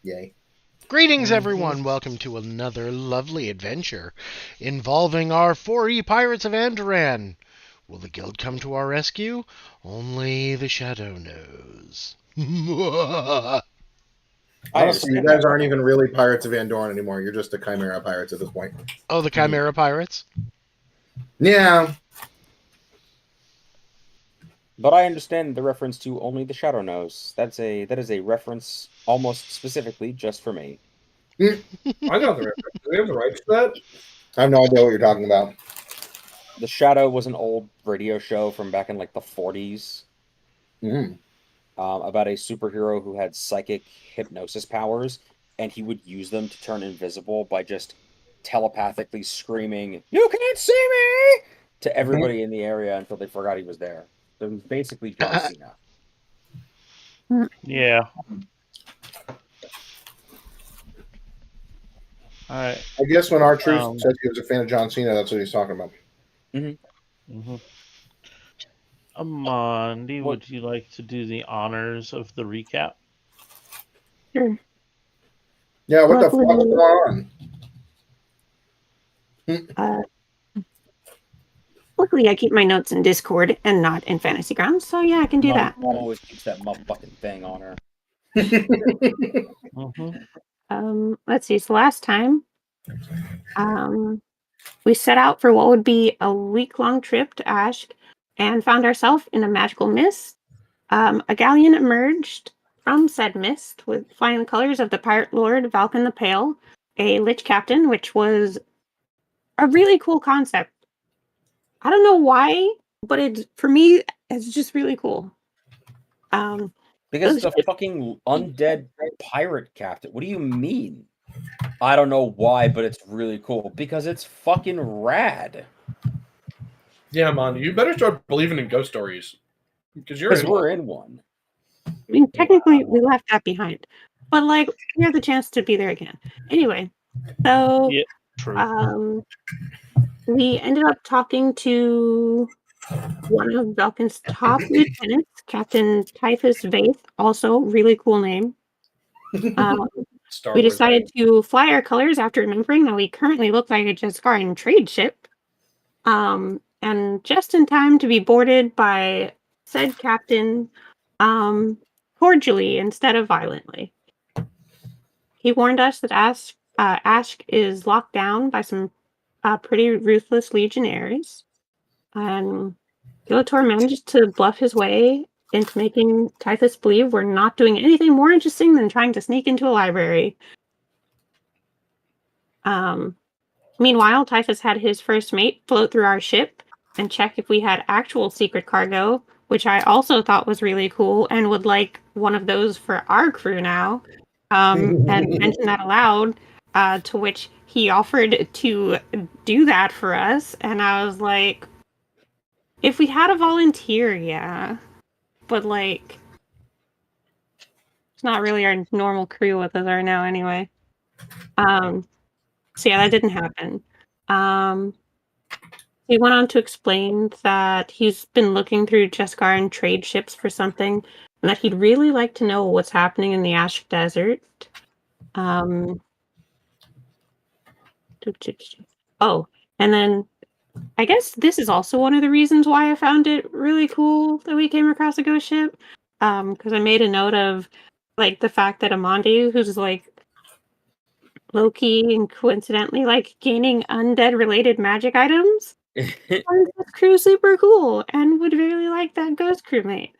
Yay. Greetings, everyone. Welcome to another lovely adventure involving our 4E Pirates of Andoran. Will the guild come to our rescue? Only the Shadow knows. Honestly, you guys aren't even really Pirates of Andoran anymore. You're just the Chimera Pirates at this point. Oh, the Chimera Pirates? Yeah. But I understand the reference to only the Shadow knows. That is a reference almost specifically just for me. I got the reference. Do we have the rights to that? I have no idea what you're talking about. The Shadow was an old radio show from back in like the 40s. About a superhero who had psychic hypnosis powers, and he would use them to turn invisible by just telepathically screaming, "You can't see me!" to everybody in the area until they forgot he was there. So he's basically John Cena. Yeah. All right. I guess when R-Truth says he was a fan of John Cena, that's what he's talking about. Amandi, would you like to do the honors of the recap? Sure. Yeah, what the fuck's going on? Luckily, I keep my notes in Discord and not in Fantasy Grounds, so yeah, I can do that. Mom always keeps that motherfucking thing on her. Let's see. So last time, we set out for what would be a week-long trip to Ashk and found ourselves in a magical mist. A galleon emerged from said mist with flying the colors of the pirate lord Valken the Pale, a lich captain, which was a really cool concept. I don't know why, but for me, it's just really cool. Because it's a fucking undead pirate captain. What do you mean? I don't know why, but it's really cool. Because it's fucking rad. Yeah, man, you better start believing in ghost stories. Because we're in one. I mean, technically, we left that behind. But, like, we have the chance to be there again. Anyway, so... Yeah, true. We ended up talking to one of Valken's top lieutenants, Captain Typhus Vaith, also really cool name. We decided to fly our colors after remembering that we currently look like a Jescaran trade ship. And just in time to be boarded by said captain cordially instead of violently. He warned us that Ashk is locked down by some pretty ruthless legionaries. And Gilator managed to bluff his way into making Typhus believe we're not doing anything more interesting than trying to sneak into a library. Meanwhile, Typhus had his first mate float through our ship and check if we had actual secret cargo, which I also thought was really cool and would like one of those for our crew now. And mentioned that aloud, to which he offered to do that for us, and I was like, if we had a volunteer, yeah. But, like, it's not really our normal crew with us right now anyway. So yeah, that didn't happen. He went on to explain that he's been looking through Jescaran trade ships for something, and that he'd really like to know what's happening in the Ashk Desert. Oh, and then I guess this is also one of the reasons why I found it really cool that we came across a ghost ship. Because I made a note of like the fact that Amandi, who's like low-key and coincidentally like gaining undead related magic items, finds this crew super cool and would really like that ghost crewmate.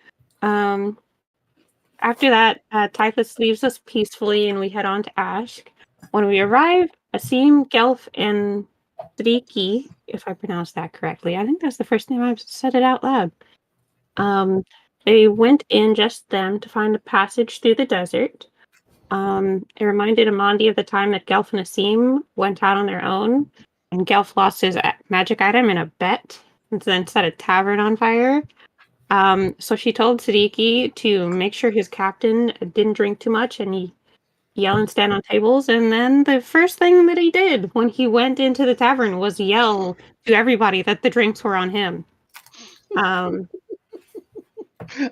After that, Typhus leaves us peacefully and we head on to Ashk. When we arrive, Asim, Gelf, and Driki, if I pronounced that correctly. I think that's the first time I've said it out loud. They went in just them to find a passage through the desert. It reminded Amandi of the time that Gelf and Asim went out on their own, and Gelf lost his magic item in a bet, and then set a tavern on fire. So she told Siddiqui to make sure his captain didn't drink too much and yell and stand on tables. And then the first thing that he did when he went into the tavern was yell to everybody that the drinks were on him. I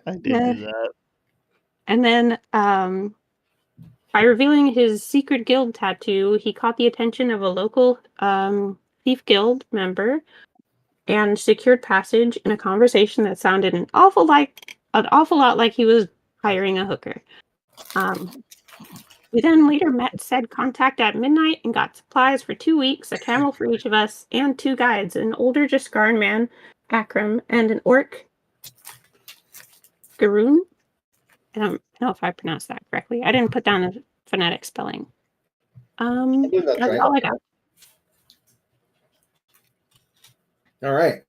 did do that. And then by revealing his secret guild tattoo, he caught the attention of a local thief guild member and secured passage in a conversation that sounded an awful lot like he was hiring a hooker. We then later met said contact at midnight and got supplies for 2 weeks, a camel for each of us, and 2 guides, an older Jaskarn man, Akram, and an orc, Garoon. I don't know if I pronounced that correctly. I didn't put down a phonetic spelling. believe that's That's right. all I got. All right.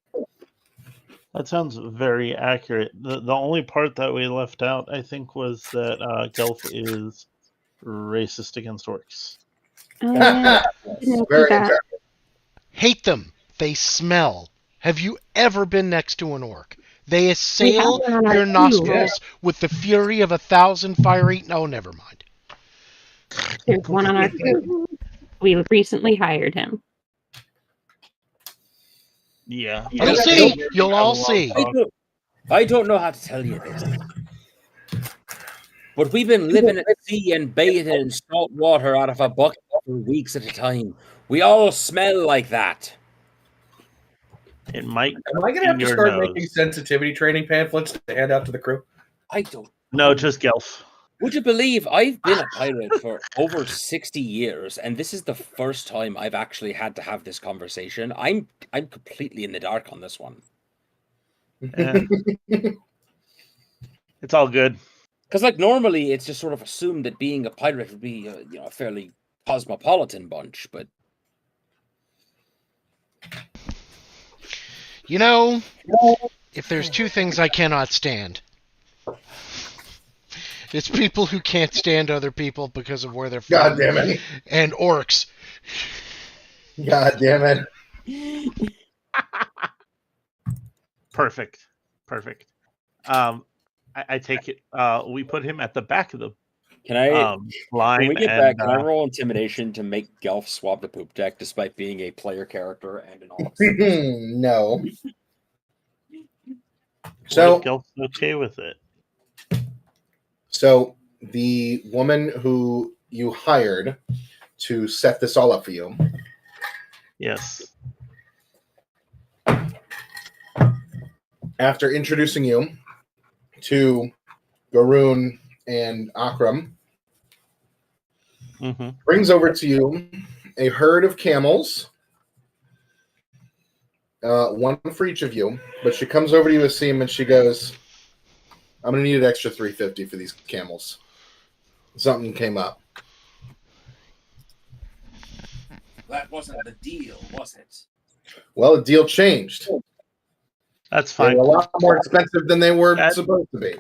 That sounds very accurate. The only part that we left out, I think, was that Gelf is racist against orcs. Yeah, didn't Very do that. interesting. Hate them. They smell. Have you ever been next to an orc? They We have assail one on our your queue. nostrils with the fury of 1,000 fiery... Oh, never mind. There's one on our crew. We recently hired him. Yeah. You'll see. You'll all see. I don't know how to tell you this, but we've been living at sea and bathing in salt water out of a bucket for weeks at a time. We all smell like that. It might. Am I going to have to Your start nose. making sensitivity training pamphlets to hand out to the crew? I don't. No, just Gelf. Would you believe I've been a pirate for over 60 years, and this is the first time I've actually had to have this conversation? I'm completely in the dark on this one. Eh. It's all good. Because like normally it's just sort of assumed that being a pirate would be a fairly cosmopolitan bunch, but You know, if there's 2 things I cannot stand, it's people who can't stand other people because of where they're from. God damn it. And orcs. God damn it. Perfect. I take it. We put him at the back of the can I line. when we get and, back, can I roll intimidation to make Gelf swap the poop deck despite being a player character and an officer? No. So So, Gelf's okay with it. so the woman who you hired to set this all up for you, Yes. after introducing you to Garoon and Akram, Mm-hmm. brings over to you a herd of camels, one for each of you. But she comes over to you, Asim, and she goes, "I'm going to need an extra $350 for these camels. Something came up." That wasn't the deal, was it? Well, the deal changed. That's They fine. were a lot more expensive than they were That- supposed to be.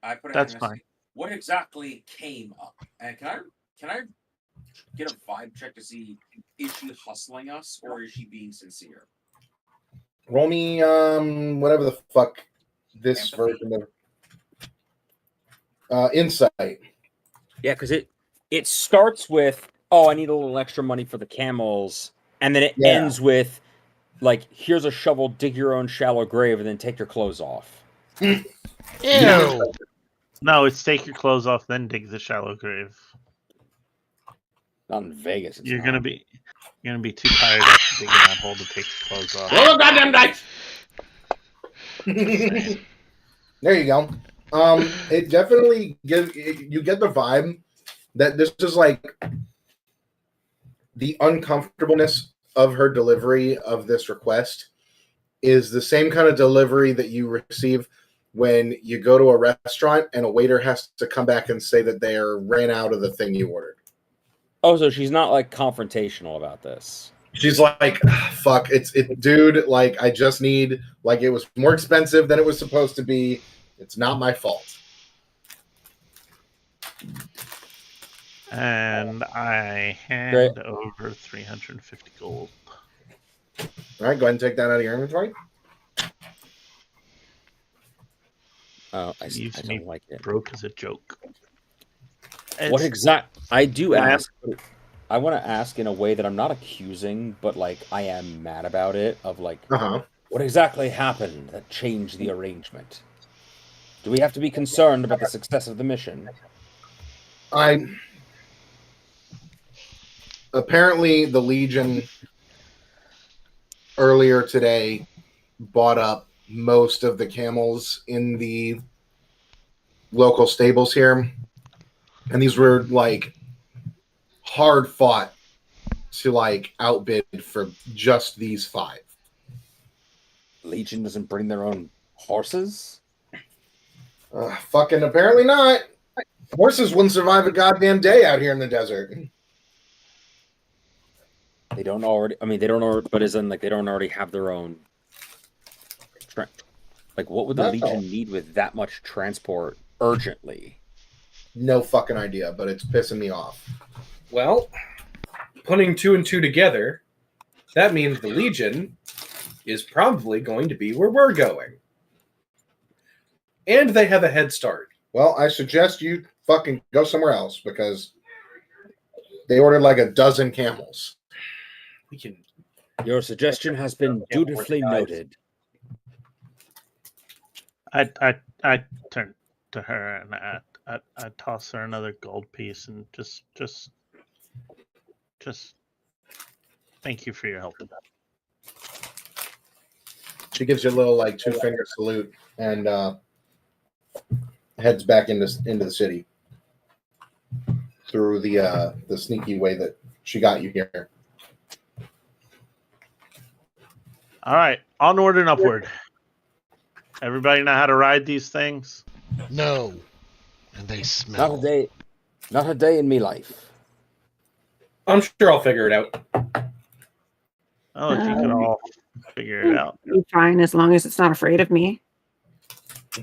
I put it That's in fine. What exactly came up? And can I get a vibe check to see is she hustling us or is she being sincere? Roll me, whatever the fuck this Empathy. version of insight. Yeah, because it starts with, oh, I need a little extra money for the camels, and then it Yeah. ends with like, here's a shovel, dig your own shallow grave, and then take your clothes off. Ew. No, it's take your clothes off, then dig the shallow grave. Not in Vegas. It's You're not. gonna be too tired after digging that hole to take your clothes off. Roll a goddamn dice! There you go. It definitely you get the vibe that this is like the uncomfortableness of her delivery of this request is the same kind of delivery that you receive when you go to a restaurant and a waiter has to come back and say that they ran out of the thing you ordered. Oh, so she's not like confrontational about this. She's like, fuck, dude, like, I just need, like, it was more expensive than it was supposed to be. It's not my fault. And I hand over 350 gold. All right, go ahead and take that out of your inventory. Oh, I Leaves me don't like it. broke as a joke. What exact? I do Yeah. ask. I want to ask in a way that I'm not accusing, but like I am mad about it. Of like, what exactly happened that changed the arrangement? Do we have to be concerned about the success of the mission? apparently the Legion earlier today bought up most of the camels in the local stables here, and these were like hard fought to like outbid for just these 5. Legion doesn't bring their own horses? Fucking apparently not. Horses wouldn't survive a goddamn day out here in the desert. They don't already. I mean, they don't already. But as in, like, they don't already have their own. Like, what would the That's Legion all. need with that much transport urgently? No fucking idea, but it's pissing me off. Well, putting 2 and 2 together, that means the Legion is probably going to be where we're going. And they have a head start. Well, I suggest you fucking go somewhere else because they ordered like a dozen camels. We can. Your suggestion has been dutifully noted. I turn to her and I toss her another gold piece and just thank you for your help. She gives you a little like 2-finger salute and heads back into the city through the sneaky way that she got you here. All right, onward and upward. Everybody know how to ride these things? No. And they smell. Not a day in me life. I'm sure I'll figure it out. Oh, if you could all figure it out. Be fine as long as it's not afraid of me.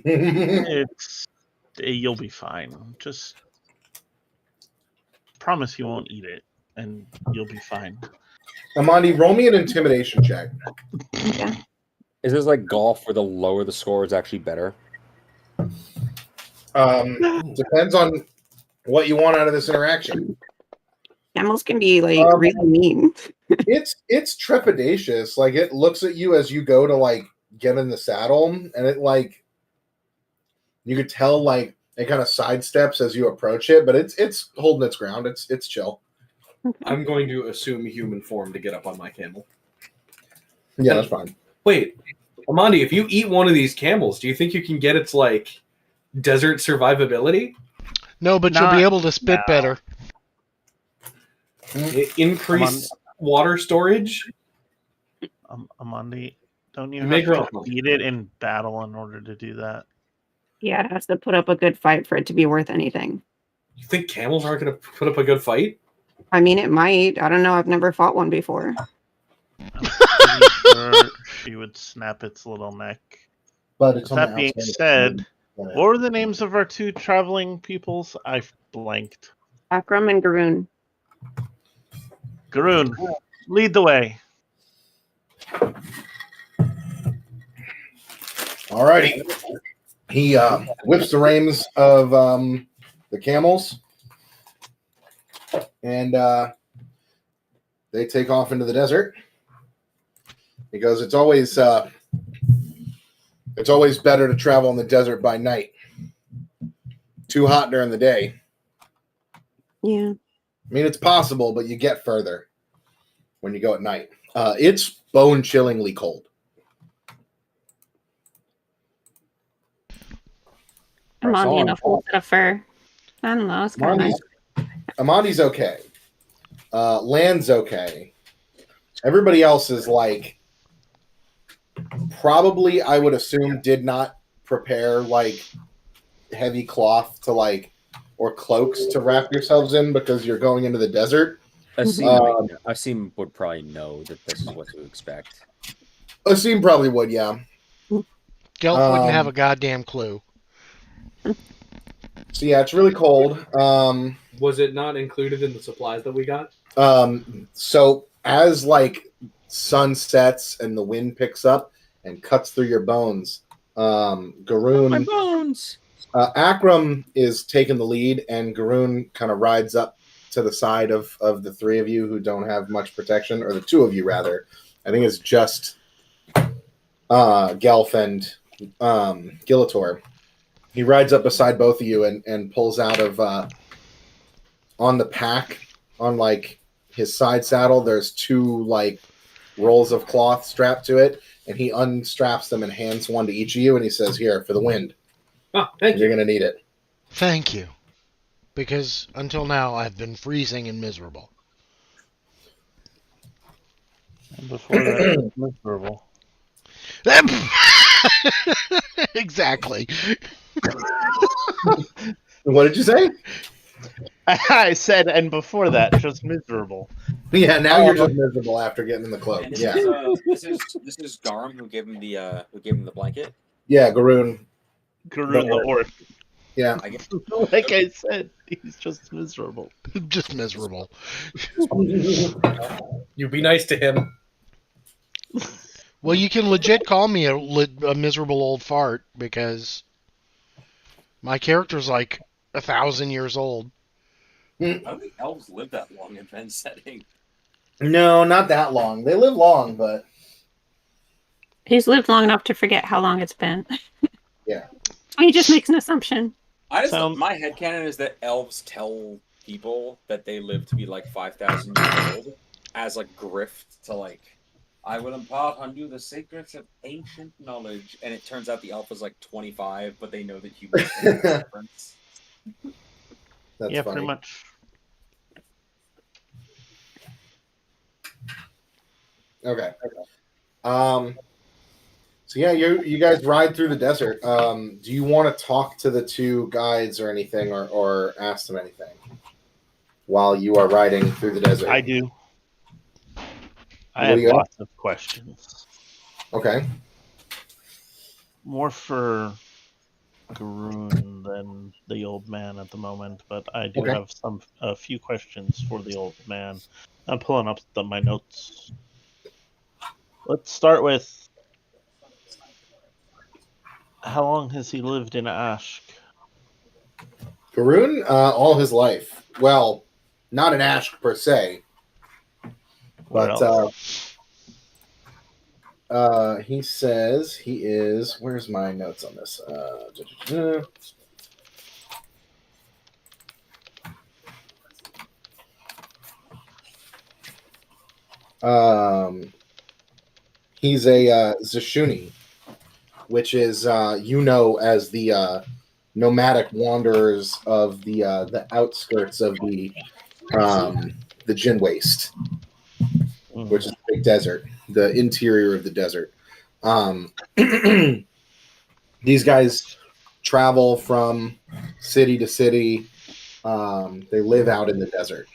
You'll be fine. Just promise you won't eat it, and you'll be fine. Amandi, roll me an intimidation check. Yeah. Is this like golf where the lower the score is actually better? Depends on what you want out of this interaction. Camels can be like really mean. It's trepidatious. Like it looks at you as you go to like get in the saddle, and it like you could tell like it kind of sidesteps as you approach it, but it's holding its ground. It's chill. I'm going to assume human form to get up on my camel. Yeah, that's fine. Wait, Amandi, if you eat one of these camels, do you think you can get its like desert survivability? No, but you'll be able to spit better. Increase water storage? Amandi, don't you Make her have to up. eat it in battle in order to do that? Yeah, it has to put up a good fight for it to be worth anything. You think camels aren't going to put up a good fight? I mean, it might. I don't know. I've never fought one before. I'm pretty sure she would snap its little neck. But it's on That the being outside. said, what were the names of our 2 traveling peoples? I've blanked. Akram and Garoon. Garoon, lead the way. Alrighty. He whips the reins of the camels, and they take off into the desert. He goes, it's always better to travel in the desert by night. Too hot during the day. Yeah. I mean, it's possible, but you get further when you go at night. It's bone-chillingly cold. I'm on in a full set of fur. I don't know. It's kind of nice. Amandi's okay. Land's okay. Everybody else is like probably, I would assume, did not prepare like heavy cloth to like or cloaks to wrap yourselves in because you're going into the desert. Asim would probably know that this is what to expect. Asim probably would, yeah. Gelf wouldn't have a goddamn clue. So yeah, it's really cold. Was it not included in the supplies that we got? So as like sun sets and the wind picks up and cuts through your bones, Garoon, My bones. Akram is taking the lead, and Garoon kind of rides up to the side of the 3 of you who don't have much protection, or the 2 of you rather. I think it's just Gelf and Gillator. He rides up beside both of you and pulls out of on the pack, on like his side saddle, there's 2 like rolls of cloth strapped to it, and he unstraps them and hands one to each of you, and he says, "Here for the wind. Oh, thank You're you. gonna need it." Thank you. Because until now I've been freezing and miserable. And before that, miserable. Exactly. What did you say? I said, and before that, just miserable. Yeah, now you're just miserable after getting in the cloak. And Yeah, this is Garum who gave him the blanket. yeah, Garoon. Karun the orc. Yeah, I guess. Like I said, he's just miserable. Just miserable. You be nice to him. Well, you can legit call me a miserable old fart because my character's like 1,000 years old. I don't think elves live that long in Ven setting. no, not that long. They live long, but He's lived long enough to forget how long it's been. Yeah. He just makes an assumption. My headcanon is that elves tell people that they live to be like 5,000 years old as a grift to like, I will impart on you the secrets of ancient knowledge. And it turns out the elf is like 25, but they know that humans know the difference. that's yeah, funny. pretty much. Okay. So yeah, you guys ride through the desert. Do you want to talk to the 2 guides or anything, or ask them anything while you are riding through the desert? I do. I What have do you got? lots of questions. Okay. More for Garoon than the old man at the moment, but I do Okay. have a few questions for the old man. I'm pulling up my notes. Let's start with how long has he lived in Ashk? Garoon, all his life. Well, not an Ash per se, Where but else? he says he is. Where's my notes on this? He's a Zashuni, which is as the nomadic wanderers of the outskirts of the Jin Waste, which is the big desert, the interior of the desert. These guys travel from city to city. They live out in the desert.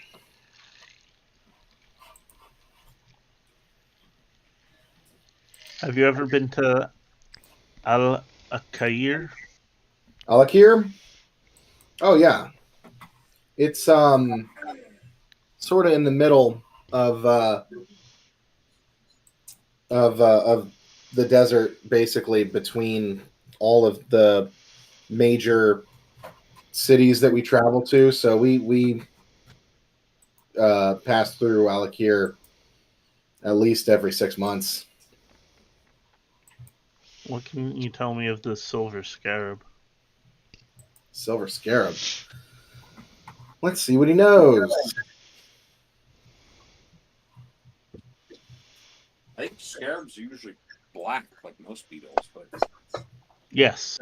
Have you ever been to Al-Akair? Alakir? Oh yeah. It's sort of in the middle of the desert, basically between all of the major cities that we travel to. So we pass through Alakir at least every 6 months. What can you tell me of the Silver Scarab? Silver Scarab. Let's see what he knows. I think scarabs are usually black, like most beetles, but Yes.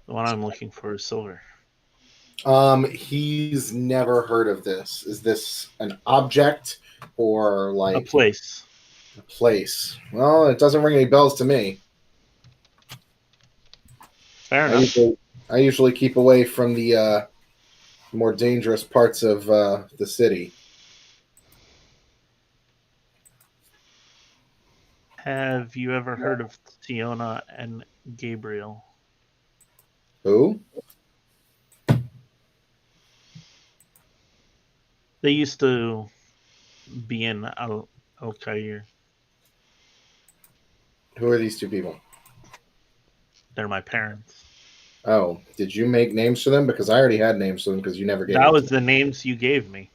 The one I'm looking for is silver. He's never heard of this. Is this an object or like A place? A place. Well, it doesn't ring any bells to me. Fair enough. I usually keep away from the more dangerous parts of the city. Have you ever heard of Siona and Gabriel? Who? They used to be in Al-Khair. Who are these 2 people? They're my parents. Oh, did you make names for them? Because I already had names for them because you never gave That them was to the names you gave me.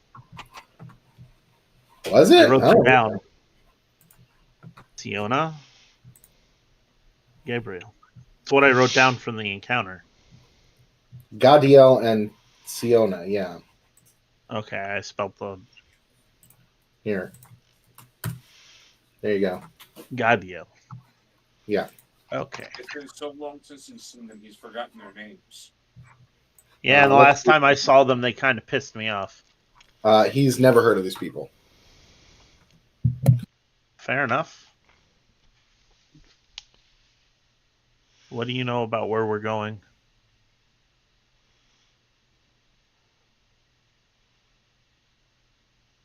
me. Was it? I wrote Oh. them down. Siona, Gabriel. It's what I wrote down from the encounter. Gadiel and Siona, yeah. Okay, I spelled the Here. There you go. Gadiel. Yeah. Okay. It's been so long since he's seen them, he's forgotten their names. Yeah, the let's last time I saw them, they kind of pissed me off. He's never heard of these people. Fair enough. What do you know about where we're going?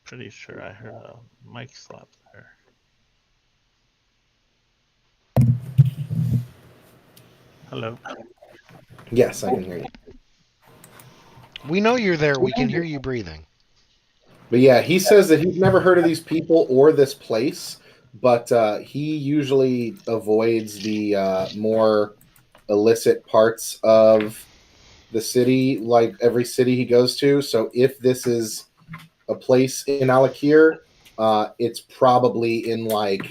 Pretty sure I heard a mic slap there. Hello. Yes, I can hear you. We know you're there. We can hear you breathing. But yeah, he says that he's never heard of these people or this place, but he usually avoids the more illicit parts of the city, like every city he goes to. So if this is a place in Alakir, it's probably in like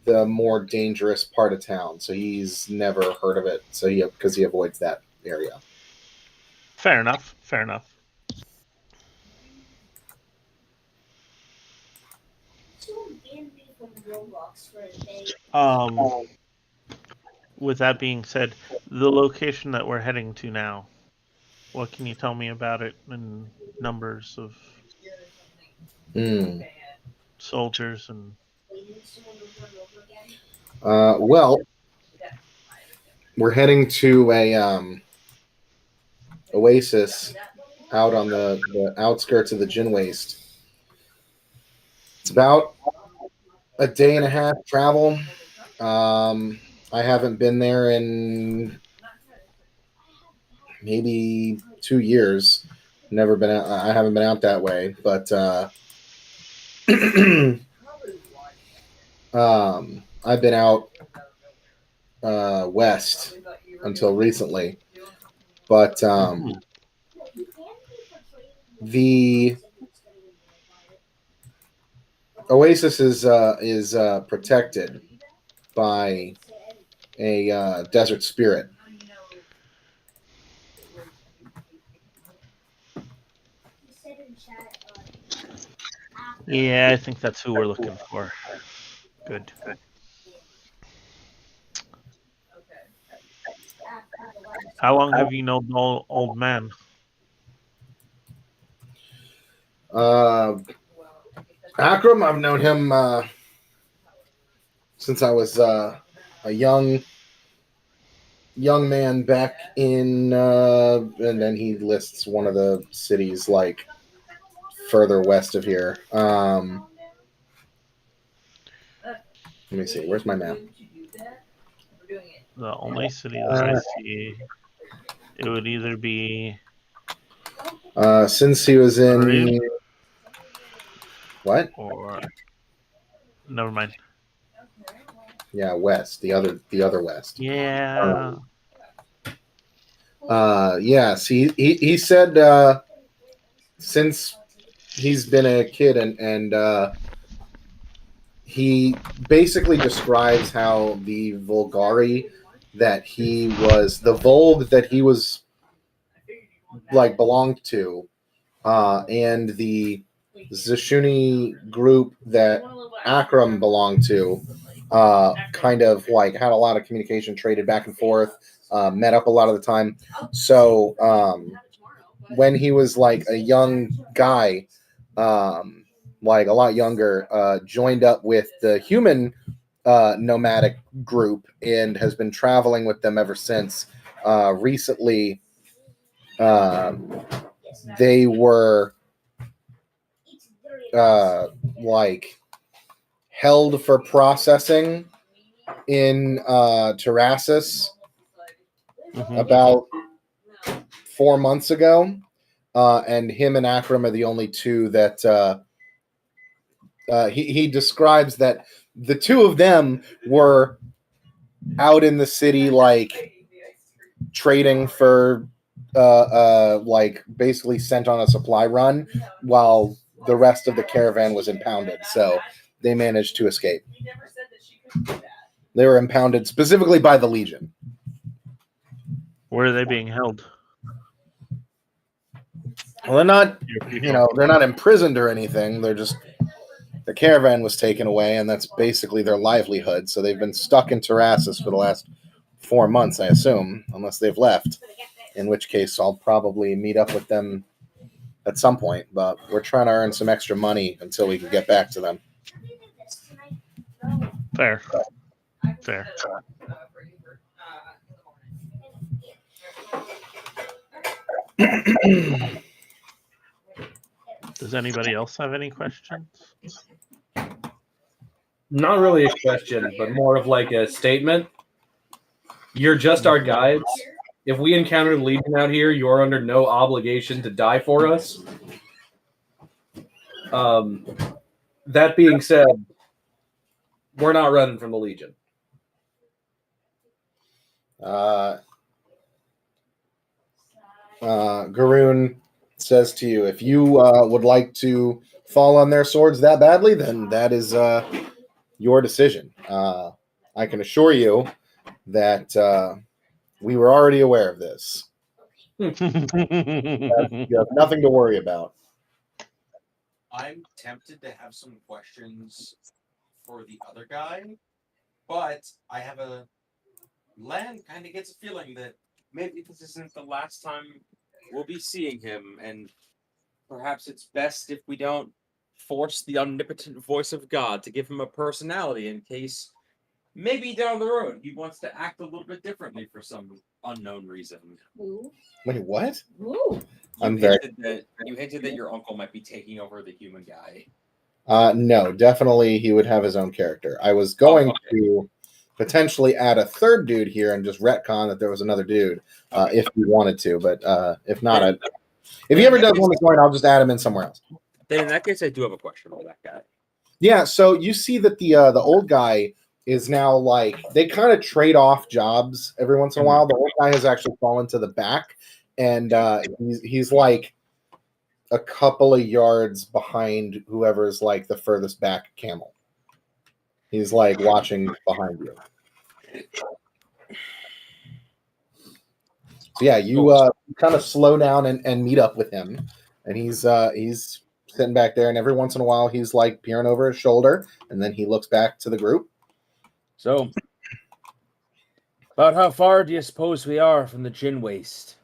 the more dangerous part of town. So he's never heard of it. So because he avoids that area. Fair enough. Fair enough. With that being said, the location that we're heading to now, what can you tell me about it in numbers of soldiers and? Well, we're heading to a oasis out on the outskirts of the Gin Waste. It's about a day and a half travel. I haven't been there in maybe 2 years. Never been out. I haven't been out that way, but I've been out west until recently. But the oasis is protected by a desert spirit. Yeah, I think that's who we're looking for. Good. How long have you known the old man? Akram, I've known him since I was a young man back in, and then he lists one of the cities like further west of here. Let me see. Where's my map? The only city that I see, it would either be Since he was in Arib what? or never mind. Yeah, west. The other west. Yeah. Yes, he said since he's been a kid and he basically describes how the Volgari that he was the Volg that he was like belonged to and the Zashuni group that Akram belonged to kind of like had a lot of communication, traded back and forth, met up a lot of the time. So when he was like a young guy, like a lot younger, joined up with the human nomadic group and has been traveling with them ever since. Recently, they were like held for processing in Terrassus about 4 months ago, and him and Akram are the only two that he describes that the two of them were out in the city, like trading for like basically sent on a supply run, while the rest of the caravan was impounded. So they managed to escape. They were impounded specifically by the Legion. Where are they being held? Well, they're not, your people? they're not imprisoned or anything. They're just the caravan was taken away, and that's basically their livelihood. So they've been stuck in Terrassus for the last 4 months, I assume, unless they've left. In which case, I'll probably meet up with them at some point. But we're trying to earn some extra money until we can get back to them. Fair. Does anybody else have any questions? Not really a question, but more of like a statement. You're just our guides. If we encounter the Legion out here, you're under no obligation to die for us. That being said, we're not running from the Legion. Garoon says to you, if you would like to fall on their swords that badly, then that is your decision. I can assure you that we were already aware of this. You have nothing to worry about. I'm tempted to have some questions for the other guy, but I have a Lan kind of gets a feeling that maybe this isn't the last time we'll be seeing him, and perhaps it's best if we don't force the omnipotent voice of God to give him a personality in case maybe down the road he wants to act a little bit differently for some unknown reason. Wait, what? You hinted that your uncle might be taking over the human guy. No, definitely he would have his own character. I was going to potentially add a third dude here and just retcon that there was another dude if we wanted to, but if not, if he ever does want to join, I'll just add him in somewhere else. Then in that case, I do have a question for that guy. Yeah, so you see that the old guy is now like they kind of trade off jobs every once in a while. The old guy has actually fallen to the back, and he's like a couple of yards behind whoever's like the furthest back camel. He's like watching behind you. So yeah, you kind of slow down and meet up with him, and he's sitting back there, and every once in a while he's like peering over his shoulder, and then he looks back to the group. So, about how far do you suppose we are from the gin waste?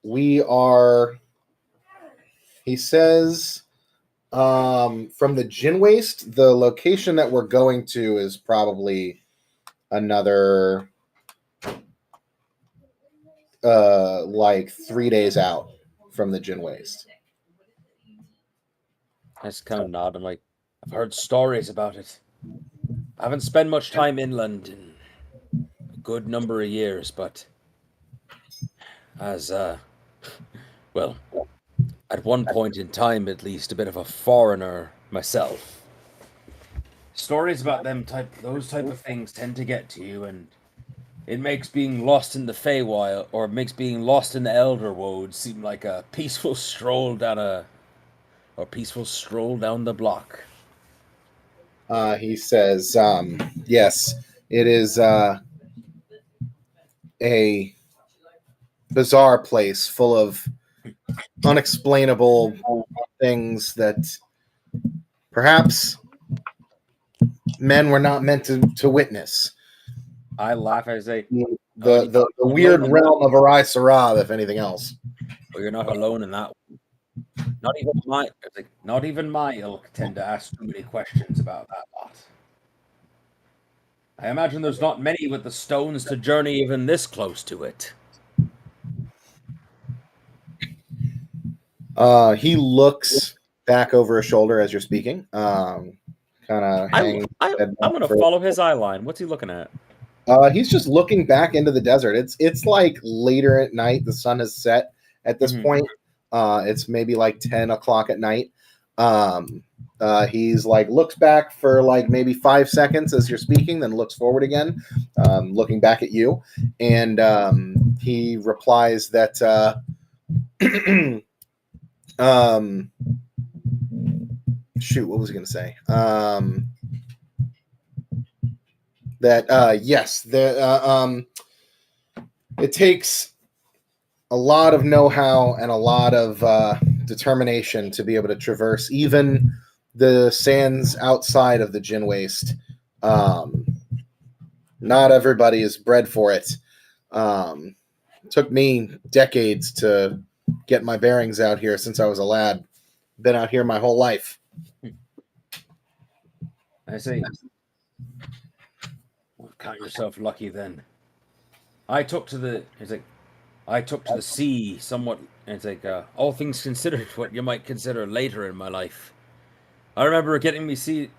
We are, he says, from the gin waste, the location that we're going to is probably another like 3 days out from the gin waste. I just kind of nod. I'm like, I've heard stories about it. I haven't spent much time inland in a good number of years, but as, well, at one point in time, at least, a bit of a foreigner myself. Stories about those type of things tend to get to you, and it makes being lost in the Feywild, or it makes being lost in the Elderwood seem like a peaceful stroll down the block. He says, yes, it is a bizarre place full of unexplainable things that perhaps men were not meant to witness. I laugh as I say, the weird realm of Arai Sarab, if anything else. well, you're not alone in that. Not even my ilk tend to ask too many questions about that lot. I imagine there's not many with the stones to journey even this close to it. He looks back over his shoulder as you're speaking. Kind of hanging. I'm gonna follow his eye line. What's he looking at? He's just looking back into the desert. It's like later at night. The sun has set at this point. It's maybe like 10 o'clock at night. He's like looks back for like maybe 5 seconds as you're speaking, then looks forward again, looking back at you, and he replies that shoot, what was he going to say? That yes, it takes a lot of know-how and a lot of determination to be able to traverse even the sands outside of the Jin Waste. Not everybody is bred for it. Took me decades to get my bearings out here since I was a lad. Been out here my whole life. I see. Well, count yourself lucky then. I took to the sea somewhat. It's like all things considered, what you might consider later in my life. I remember getting me sea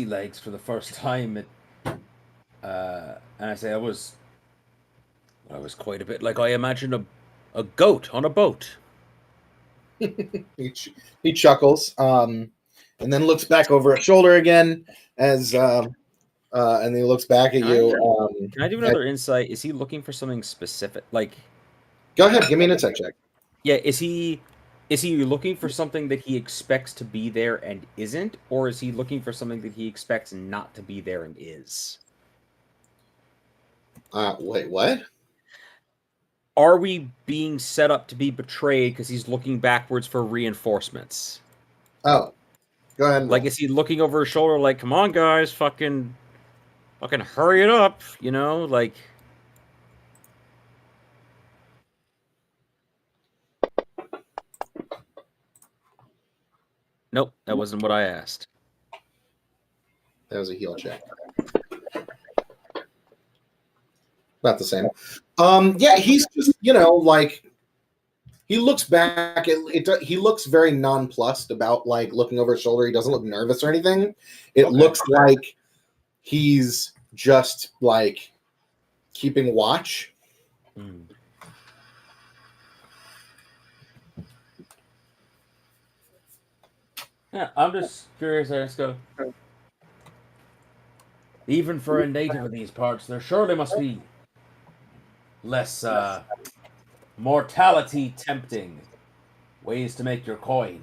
legs for the first time, and I say I was quite a bit like I imagine a goat on a boat. He chuckles, and then looks back over his shoulder again as and he looks back at you. Can I do another insight? Is he looking for something specific? Like, go ahead, give me an insight check. yeah, is he looking for something that he expects to be there and isn't, or is he looking for something that he expects not to be there and is? Wait, what? Are we being set up to be betrayed because he's looking backwards for reinforcements? Oh, go ahead. Like, is he looking over his shoulder like, come on, guys, fucking hurry it up, you know? Like... Nope, that wasn't what I asked. That was a heal check. Not the same. Yeah, he's just, like, he looks back. He looks very nonplussed about, like, looking over his shoulder. He doesn't look nervous or anything. It looks like he's just, like, keeping watch. Mm. Yeah, I'm just curious. I just go. Even for a native of these parts, there surely must be less mortality tempting ways to make your coin.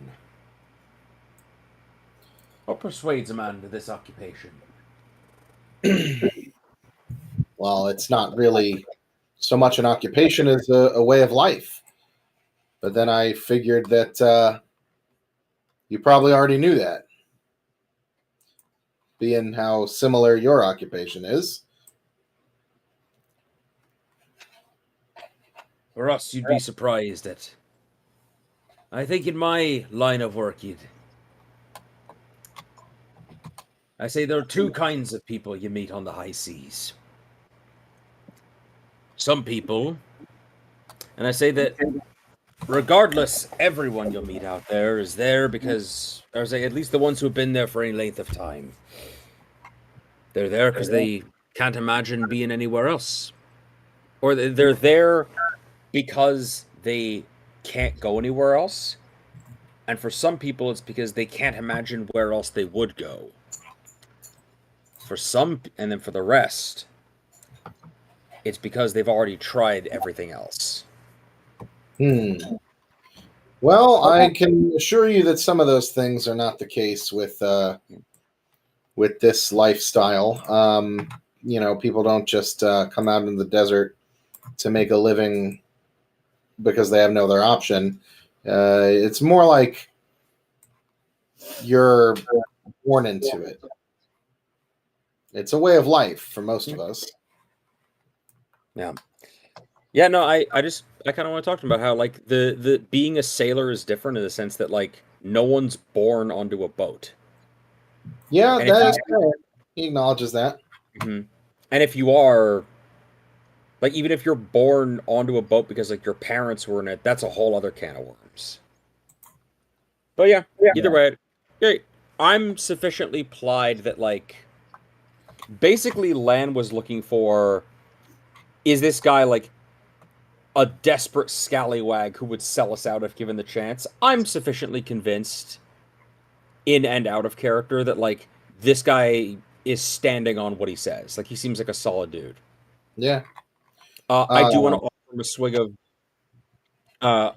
What persuades a man to this occupation? Well, it's not really so much an occupation as a way of life. But then I figured that you probably already knew that, being how similar your occupation is. For us, you'd be surprised at. I think in my line of work, I say there are two kinds of people you meet on the high seas. Some people, and I say that regardless, everyone you'll meet out there is there because, or say at least the ones who have been there for any length of time. They're there because they can't imagine being anywhere else. Or they're there because they can't go anywhere else. And for some people, it's because they can't imagine where else they would go. For some, and then for the rest, it's because they've already tried everything else. Well, I can assure you that some of those things are not the case with this lifestyle. People don't just come out in the desert to make a living because they have no other option. It's more like you're born into it. It's a way of life for most of us. Yeah, no, I kind of want to talk to him about how, like, the being a sailor is different in the sense that, like, no one's born onto a boat. Yeah, that is correct. He acknowledges that. Mm-hmm. And if you are, like, even if you're born onto a boat because, like, your parents were in it, that's a whole other can of worms. But yeah, either way, I'm sufficiently plied that, like, basically Lan was looking for, is this guy, like, a desperate scallywag who would sell us out if given the chance? I'm sufficiently convinced, in and out of character, that, like, this guy is standing on what he says. Like, he seems like a solid dude. Yeah. I do want to offer him a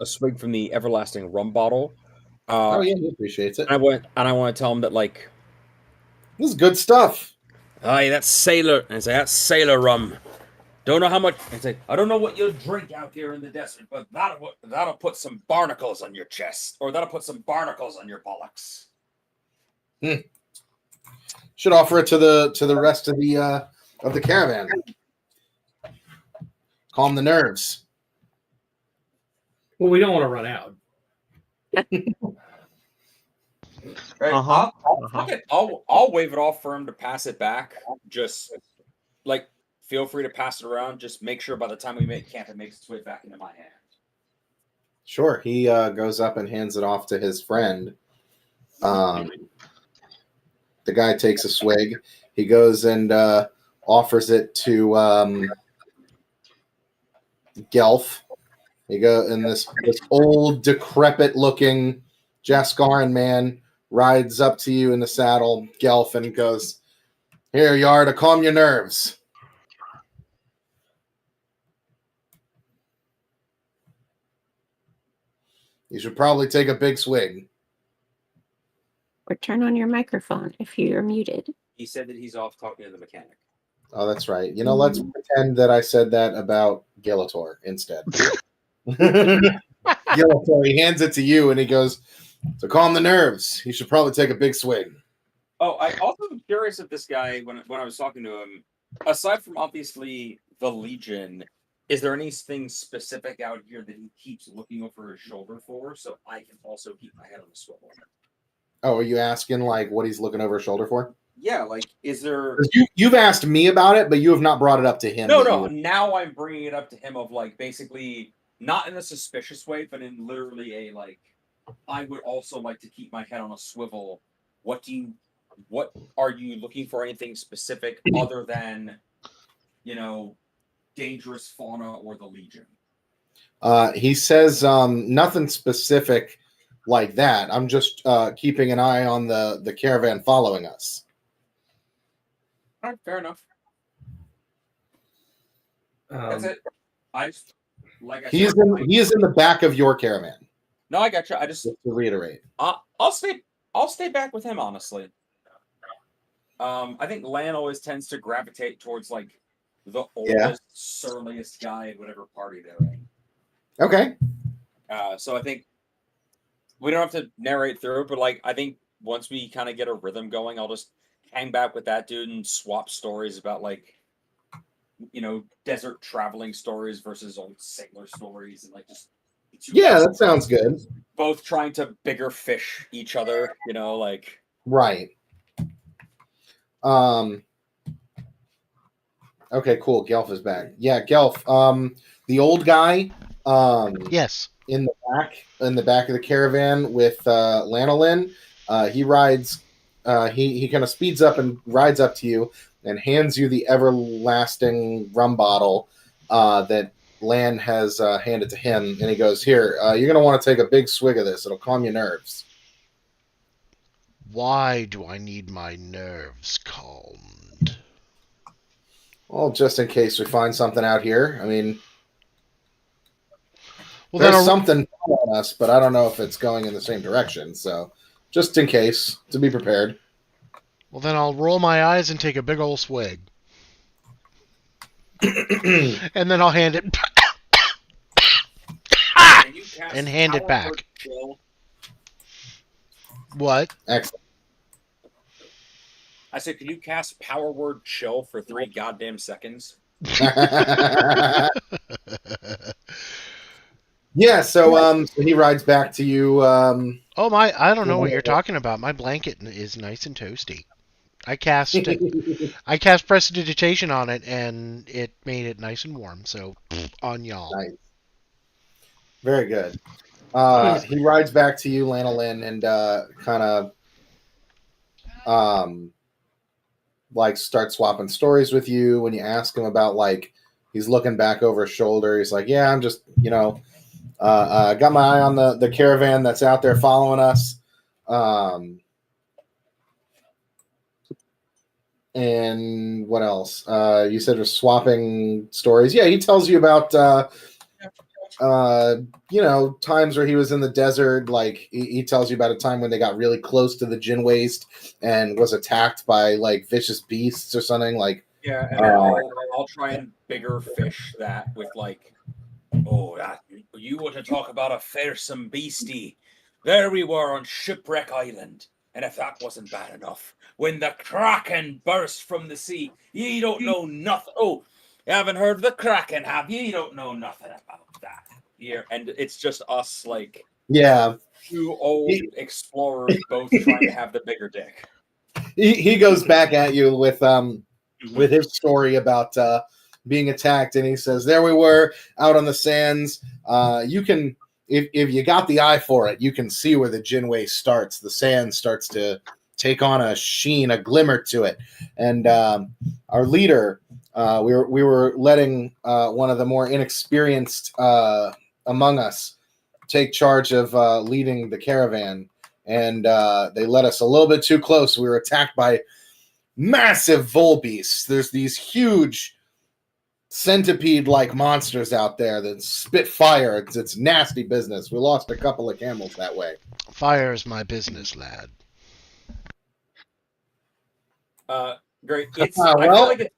swig from the everlasting rum bottle. Oh yeah, he appreciates it. And I want to tell him that, like, this is good stuff. aye, that's sailor rum. Don't know how much. It's like, I don't know what you drink out here in the desert, but that'll put some barnacles on your chest, or that'll put some barnacles on your buttocks. Should offer it to the rest of the caravan. Calm the nerves. Well, we don't want to run out. Right? Uh-huh. I'll wave it off for him to pass it back. Just like feel free to pass it around. Just make sure by the time we make camp, it makes its way back into my hand. Sure. He goes up and hands it off to his friend. The guy takes a swig. He goes and offers it to Gelf. You go, and this old, decrepit-looking Jaskaran man rides up to you in the saddle, Gelf, and goes, "Here you are to calm your nerves." You should probably take a big swig. Or turn on your microphone if you're muted. He said that he's off talking to the mechanic. Oh, that's right. You know, let's pretend that I said that about Gilator instead. Gilator, he hands it to you, and he goes, "To calm the nerves, you should probably take a big swig." Oh, I also am curious if this guy, when I was talking to him, aside from obviously the Legion, is there anything specific out here that he keeps looking over his shoulder for, so I can also keep my head on the swivel? Oh, are you asking like what he's looking over his shoulder for? Yeah, like, is there? 'Cause you've asked me about it, but you have not brought it up to him. No. Now I'm bringing it up to him of like basically not in a suspicious way, but in literally a like, I would also like to keep my head on a swivel. What are you looking for? Anything specific other than, dangerous fauna or the Legion? He says nothing specific like that. I'm just keeping an eye on the caravan following us. All right, fair enough. That's it. He is in the back of your caravan. No, I got you. I just to reiterate. I'll stay back with him, honestly. I think Lan always tends to gravitate towards like the oldest, surliest guy in whatever party they're in. Okay. So I think we don't have to narrate through it, but like I think once we kind of get a rhythm going, I'll just hang back with that dude and swap stories about like desert traveling stories versus old sailor stories, and like just that sounds good. Both trying to bigger fish each other, like right. Okay, cool. Gelf is back. Yeah, Gelf. The old guy. Yes. In the back of the caravan with Lanolin. He rides. He kind of speeds up and rides up to you and hands you the everlasting rum bottle that Lan has handed to him, and he goes, "Here, you're going to want to take a big swig of this. It'll calm your nerves." Why do I need my nerves calmed? Well, just in case we find something out here. I mean, Well, there's something following us, but I don't know if it's going in the same direction. So, just in case, to be prepared. Well, then I'll roll my eyes and take a big old swig. And then I'll hand it and hand it back. What? Excellent. I said, can you cast Power Word Chill for 3 goddamn seconds? Yeah, so he rides back to you. Oh my! I don't know what you're talking about. My blanket is nice and toasty. I cast prestidigitation on it, and it made it nice and warm. So on y'all. Nice. Very good. He rides back to you, Lanolin, and kind of like start swapping stories with you. When you ask him about like he's looking back over his shoulder, he's like, "Yeah, I'm just got my eye on the caravan that's out there following us." And what else? You said we're swapping stories. Yeah, he tells you about times where he was in the desert. Like he tells you about a time when they got really close to the gin waste and was attacked by like vicious beasts or something. Like and I'll try and bigger fish that with like, oh, that you want to talk about a fearsome beastie? There we were on Shipwreck Island, and if that wasn't bad enough, when the Kraken burst from the sea, ye don't know nothing. Oh, you haven't heard of the Kraken, have you? You don't know nothing about that here, and it's just us like Yeah. two old explorers both trying to have the bigger dick. He goes back at you with his story about being attacked, and he says, "There we were out on the sands. You can, if you got the eye for it, you can see where the Jinwei starts. The sand starts to take on a sheen, a glimmer to it. And our leader, we were letting one of the more inexperienced among us take charge of leading the caravan, and they let us a little bit too close. We were attacked by massive volbeasts. There's these huge centipede-like monsters out there that spit fire. It's nasty business. We lost a couple of camels that way. Fire's my business, lad. Great. It's well, I feel like it's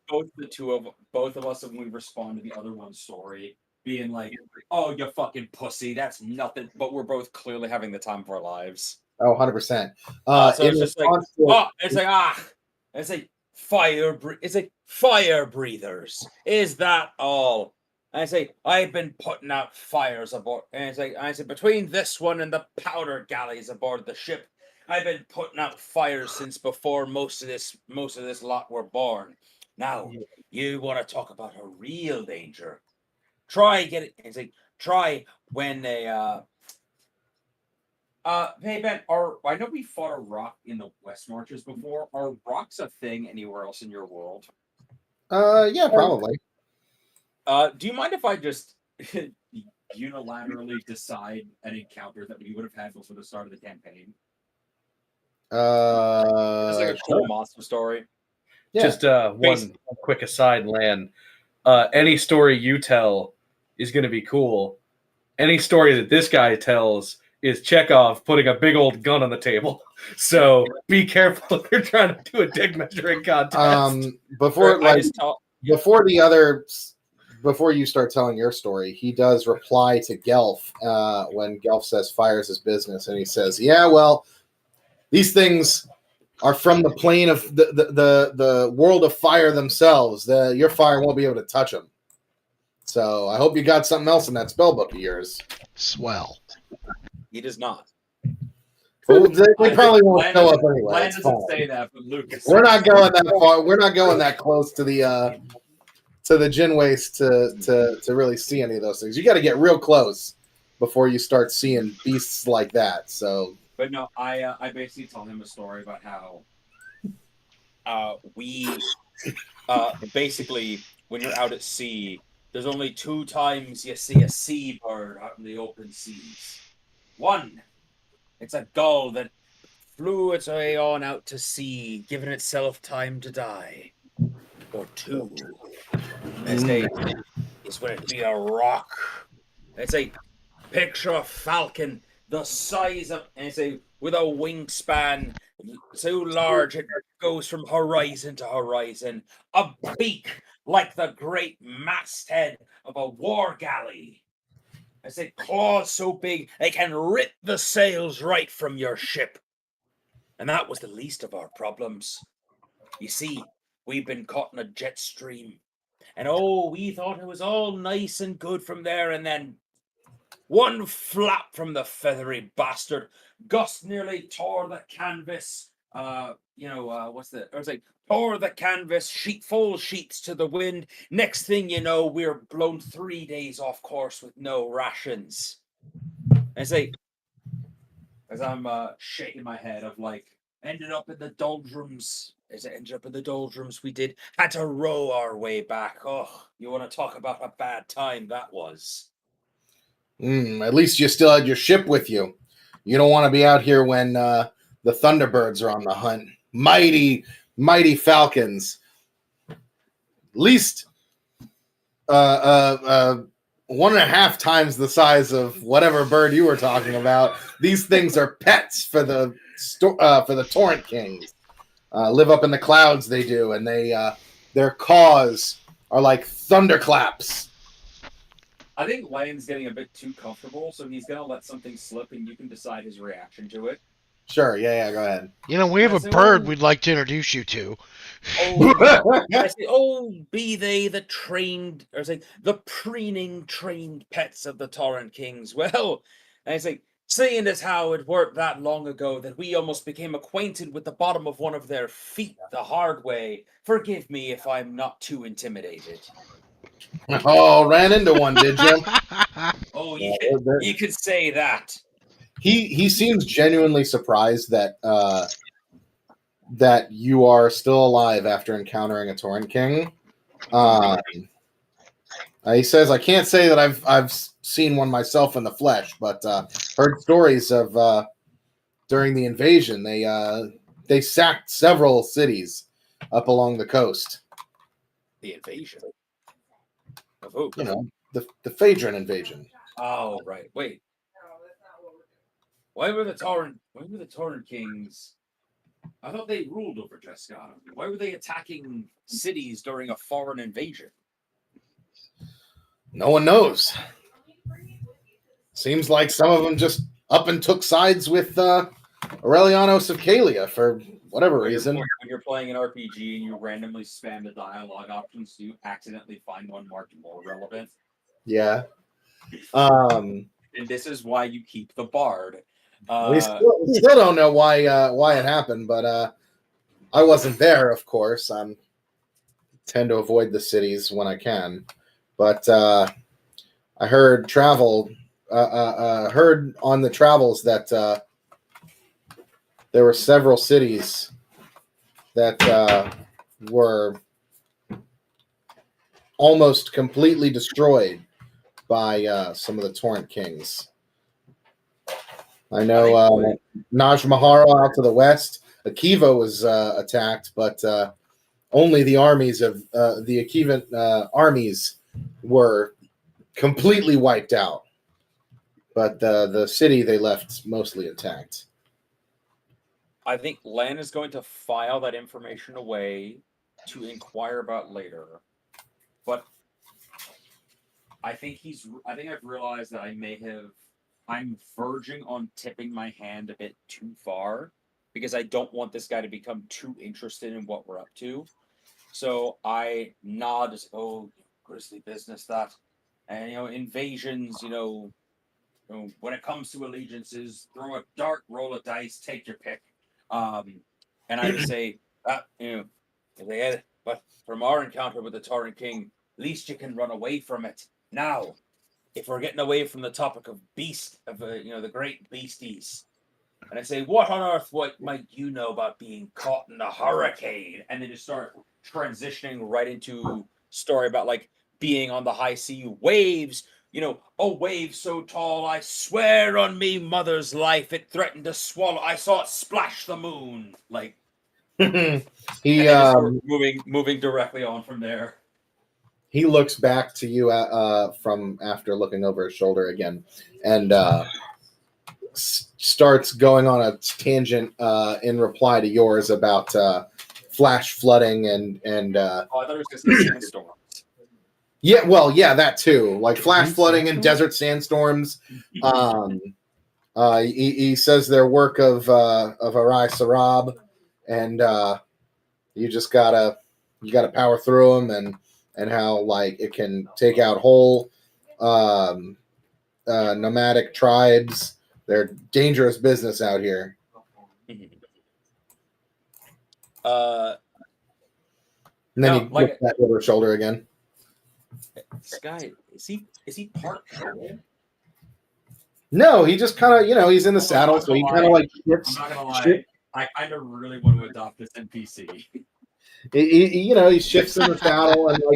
both of us, and we respond to the other one's story, being like, "Oh, you fucking pussy, that's nothing." But we're both clearly having the time of our lives. Oh, 100%. So it's just like, it's like fire breathers. Is that all? And I say, I've been putting out fires aboard. And I say, between this one and the powder galleys aboard the ship, I've been putting out fires since before most of this lot were born. Now, you want to talk about a real danger? Try get it. It's like, try when they hey Ben, I know we fought a rock in the West Marches before. Are rocks a thing anywhere else in your world? Yeah, probably. Do you mind if I just unilaterally decide an encounter that we would have had before the start of the campaign? It's like a cool monster story. Yeah. Just one quick aside, Lan. Any story you tell is going to be cool. Any story that this guy tells is Chekhov putting a big old gun on the table. So be careful if you're trying to do a dick measuring contest. Before you start telling your story, he does reply to Gelf when Gelf says fire's his business, and he says, "Yeah, well, these things are from the plane of the world of fire themselves. Your fire won't be able to touch them. So I hope you got something else in that spell book of yours." Swell. He does not. Well, they probably won't show up anyway. Lan doesn't say that, but Lucas. We're not going that far. We're not going that close to the Jinways to really see any of those things. You got to get real close before you start seeing beasts like that. So, but no, I basically told him a story about how we basically when you're out at sea, there's only 2 times you see a seabird out in the open seas. One, it's a gull that flew its way on out to sea, giving itself time to die. Or 2, it's when it be a rock. It's a picture of falcon the size of, and it's with a wingspan so large it goes from horizon to horizon. A beak like the great masthead of a war galley. I say claws so big they can rip the sails right from your ship. And that was the least of our problems. You see, we've been caught in a jet stream. And we thought it was all nice and good from there, and then one flap from the feathery bastard, gust nearly tore the canvas. Tore the canvas, full sheets to the wind. Next thing you know, we're blown 3 days off course with no rations. I say, as I'm shaking my head, of like, ended up in the doldrums. As it ended up in the doldrums, we had to row our way back. Oh, you want to talk about a bad time that was. At least you still had your ship with you. You don't want to be out here when the Thunderbirds are on the hunt. Mighty falcons. At least 1.5 times the size of whatever bird you were talking about. These things are pets for the torrent kings. Live up in the clouds, they do, and their caws are like thunderclaps. I think Lan's getting a bit too comfortable, so he's gonna let something slip, and you can decide his reaction to it. Sure, yeah, go ahead. You know, we have I a say, bird "Oh." we'd like to introduce you to. I say, oh, be they the trained, or say, the preening trained pets of the Torrent Kings. Well, and I say, seeing as how it weren't that long ago that we almost became acquainted with the bottom of one of their feet the hard way, forgive me if I'm not too intimidated. Oh, ran into one, did you? Oh, Yeah, you could say that. he seems genuinely surprised that that you are still alive after encountering a Torrent King. He says, "I can't say that I've seen one myself in the flesh, but heard stories of during the invasion. They sacked several cities up along the coast. The invasion of who? You know, the Phaedron invasion. Oh, right. Wait. Why were the Torrent Kings? I thought they ruled over Jescana. Why were they attacking cities during a foreign invasion? No one knows. Seems like some of them just up and took sides with Aurelianos of Calia for whatever reason. When you're playing an RPG and you randomly spam the dialogue options, you accidentally find one marked more relevant. Yeah. And this is why you keep the bard. We still don't know why it happened, but I wasn't there, of course. I tend to avoid the cities when I can, but I heard heard on the travels that there were several cities that were almost completely destroyed by some of the Torrent Kings. I know Naj Mahara out to the west, Akiva was attacked, but only the armies of the Akivan armies were completely wiped out. But the city they left mostly intact. I think Lan is going to file that information away to inquire about later. But I think I've realized that I'm verging on tipping my hand a bit too far because I don't want this guy to become too interested in what we're up to. So I nod, oh, grisly business that. And, invasions, when it comes to allegiances, throw a dart, roll a dice, take your pick. And I just say, but from our encounter with the Torrent King, at least you can run away from it. Now, if we're getting away from the topic of the great beasties, and I say, what on earth, what might you know about being caught in a hurricane? And they just start transitioning right into story about being on the high sea waves. A wave so tall, I swear on me mother's life, it threatened to swallow. I saw it splash the moon. He moving directly on from there. He looks back to you from after looking over his shoulder again, and starts going on a tangent in reply to yours about flash flooding and I thought it was just a sandstorm. Yeah, well, yeah, that too. Like flash flooding and desert sandstorms. He says they're work of Arai Sarab, and you just gotta power through them, and how it can take out whole nomadic tribes. They're dangerous business out here. And then he looks back over his shoulder again. This guy, is he part troll? No, he just kind of, he's in the saddle, so he kind of shifts. I'm not gonna lie, I kind of really want to adopt this NPC. He shifts in the saddle and just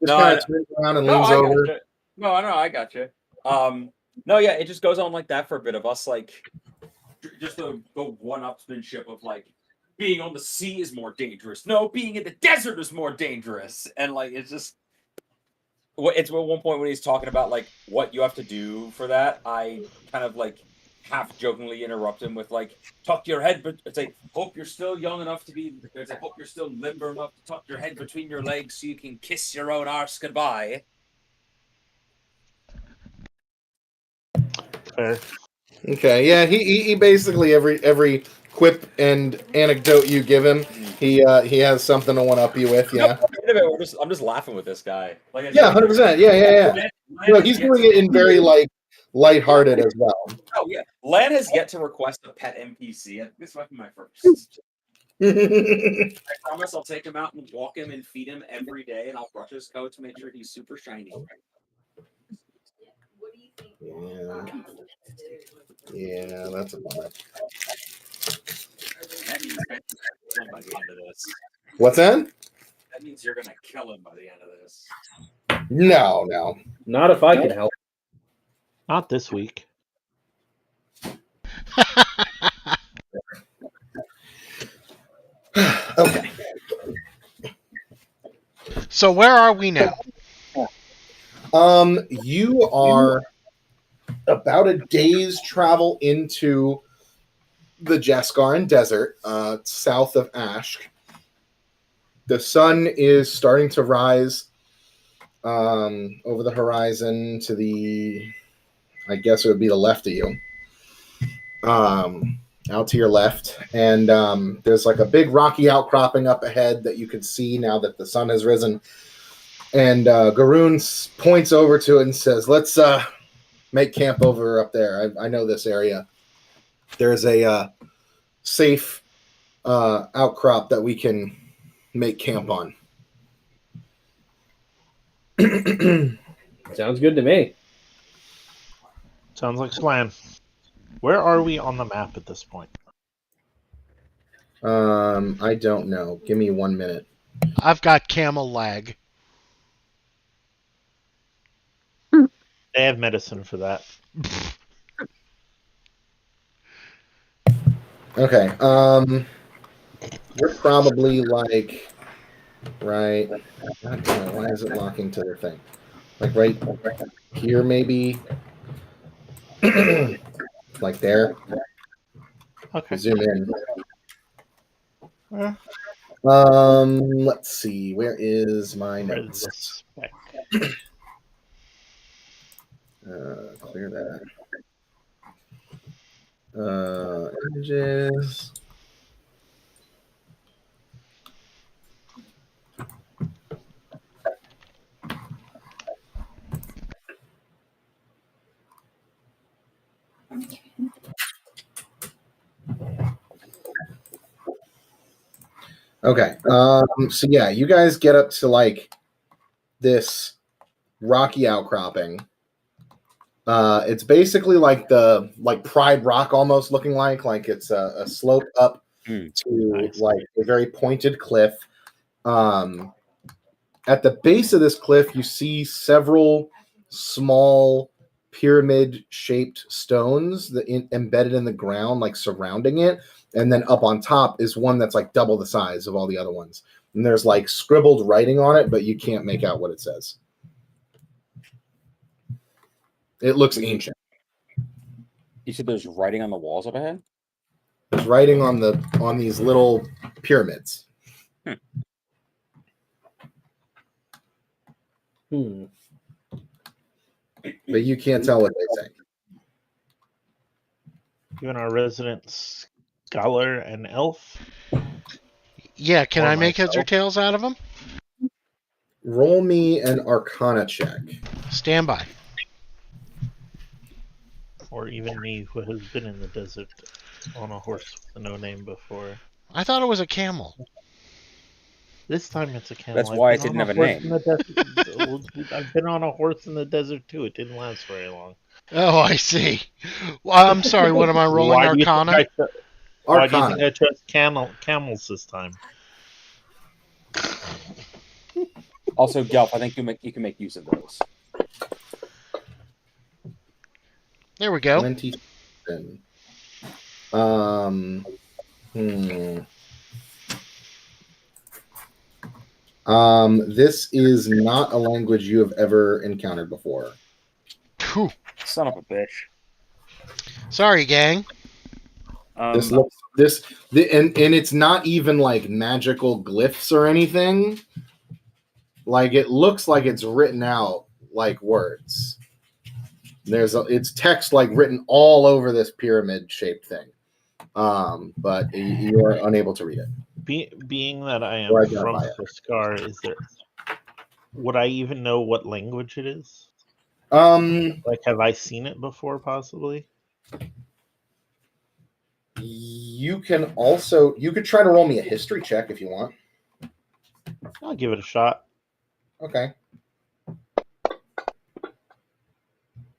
kind of turns around and leans over. I got you. No, yeah, it just goes on like that for a bit of us, just the one-upsmanship of being on the sea is more dangerous. No, being in the desert is more dangerous, and it's just. It's at one point when he's talking about what you have to do for that. I kind of half jokingly interrupt him with like, "Tuck your head," but it's like, "Hope you're still young enough to be." It's like, "Hope you're still limber enough to tuck your head between your legs so you can kiss your own arse goodbye." Fair. Okay, yeah, he basically every quip and anecdote you give him, he has something to one up you with. Yeah, I'm just laughing with this guy. Like, yeah, 100%. Yeah. No, he's doing it in very like lighthearted as well. Oh yeah, Lan has yet to request a pet NPC. This might be my first. I promise I'll take him out and walk him and feed him every day, and I'll brush his coat to make sure he's super shiny. Yeah, that's a bummer. That means you're gonna kill him by the end of this. What's that? That means you're gonna kill him by the end of this. No. Not if I can help. Not this week. Okay. So where are we now? You are about a day's travel into the Jaskaran Desert, south of Ashk. The sun is starting to rise over the horizon to the, I guess it would be the left of you, out to your left. And there's like a big rocky outcropping up ahead that you can see now that the sun has risen. And Garoon points over to it and says, let's make camp over up there. I know this area. There's a safe outcrop that we can make camp on. Sounds good to me. Sounds like a plan. Where are we on the map at this point? I don't know. Give me 1 minute. I've got camel lag. They have medicine for that. Okay. We're probably like right. God damn it, why is it locking to the thing? Like right here, maybe. Like there. Okay. Zoom in. Let's see. Where is my Where's notes? the spec? Clear that. Images. Okay. So yeah, you guys get up to like this rocky outcropping. It's basically like the Pride Rock almost looking like it's a slope up to Nice. like a very pointed cliff. At the base of this cliff, you see several small pyramid-shaped stones that embedded in the ground, like surrounding it. And then up on top is one that's like double the size of all the other ones. And there's like scribbled writing on it, but you can't make out what it says. It looks ancient. You said there's writing on the walls up ahead? There's writing on these little pyramids. But you can't tell what they say. Given our resident scholar and elf. Yeah, can Or I make heads or myself. tails out of them? Roll me an Arcana check. Stand by. Or even me, who has been in the desert on a horse with a no name before. I thought it was a camel. This time it's a camel. That's I've why been it didn't on have a horse in name. the desert. I've been on a horse in the desert too. It didn't last very long. Oh, I see. Well, I'm sorry. What am I rolling? Why do you think Arcana? Why do you Arcana. think I chose camels this time? Also, Gelf, I think you can make use of those. There we go. 27. This is not a language you have ever encountered before. Whew. Son of a bitch. Sorry, gang. This looks and it's not even like magical glyphs or anything. Like it looks like it's written out like words. It's text like written all over this pyramid shaped thing. But you are unable to read it. Being that I Or am identify from it. Fiskar, would I even know what language it is? Like, have I seen it before, possibly? You could try to roll me a history check if you want. I'll give it a shot. Okay.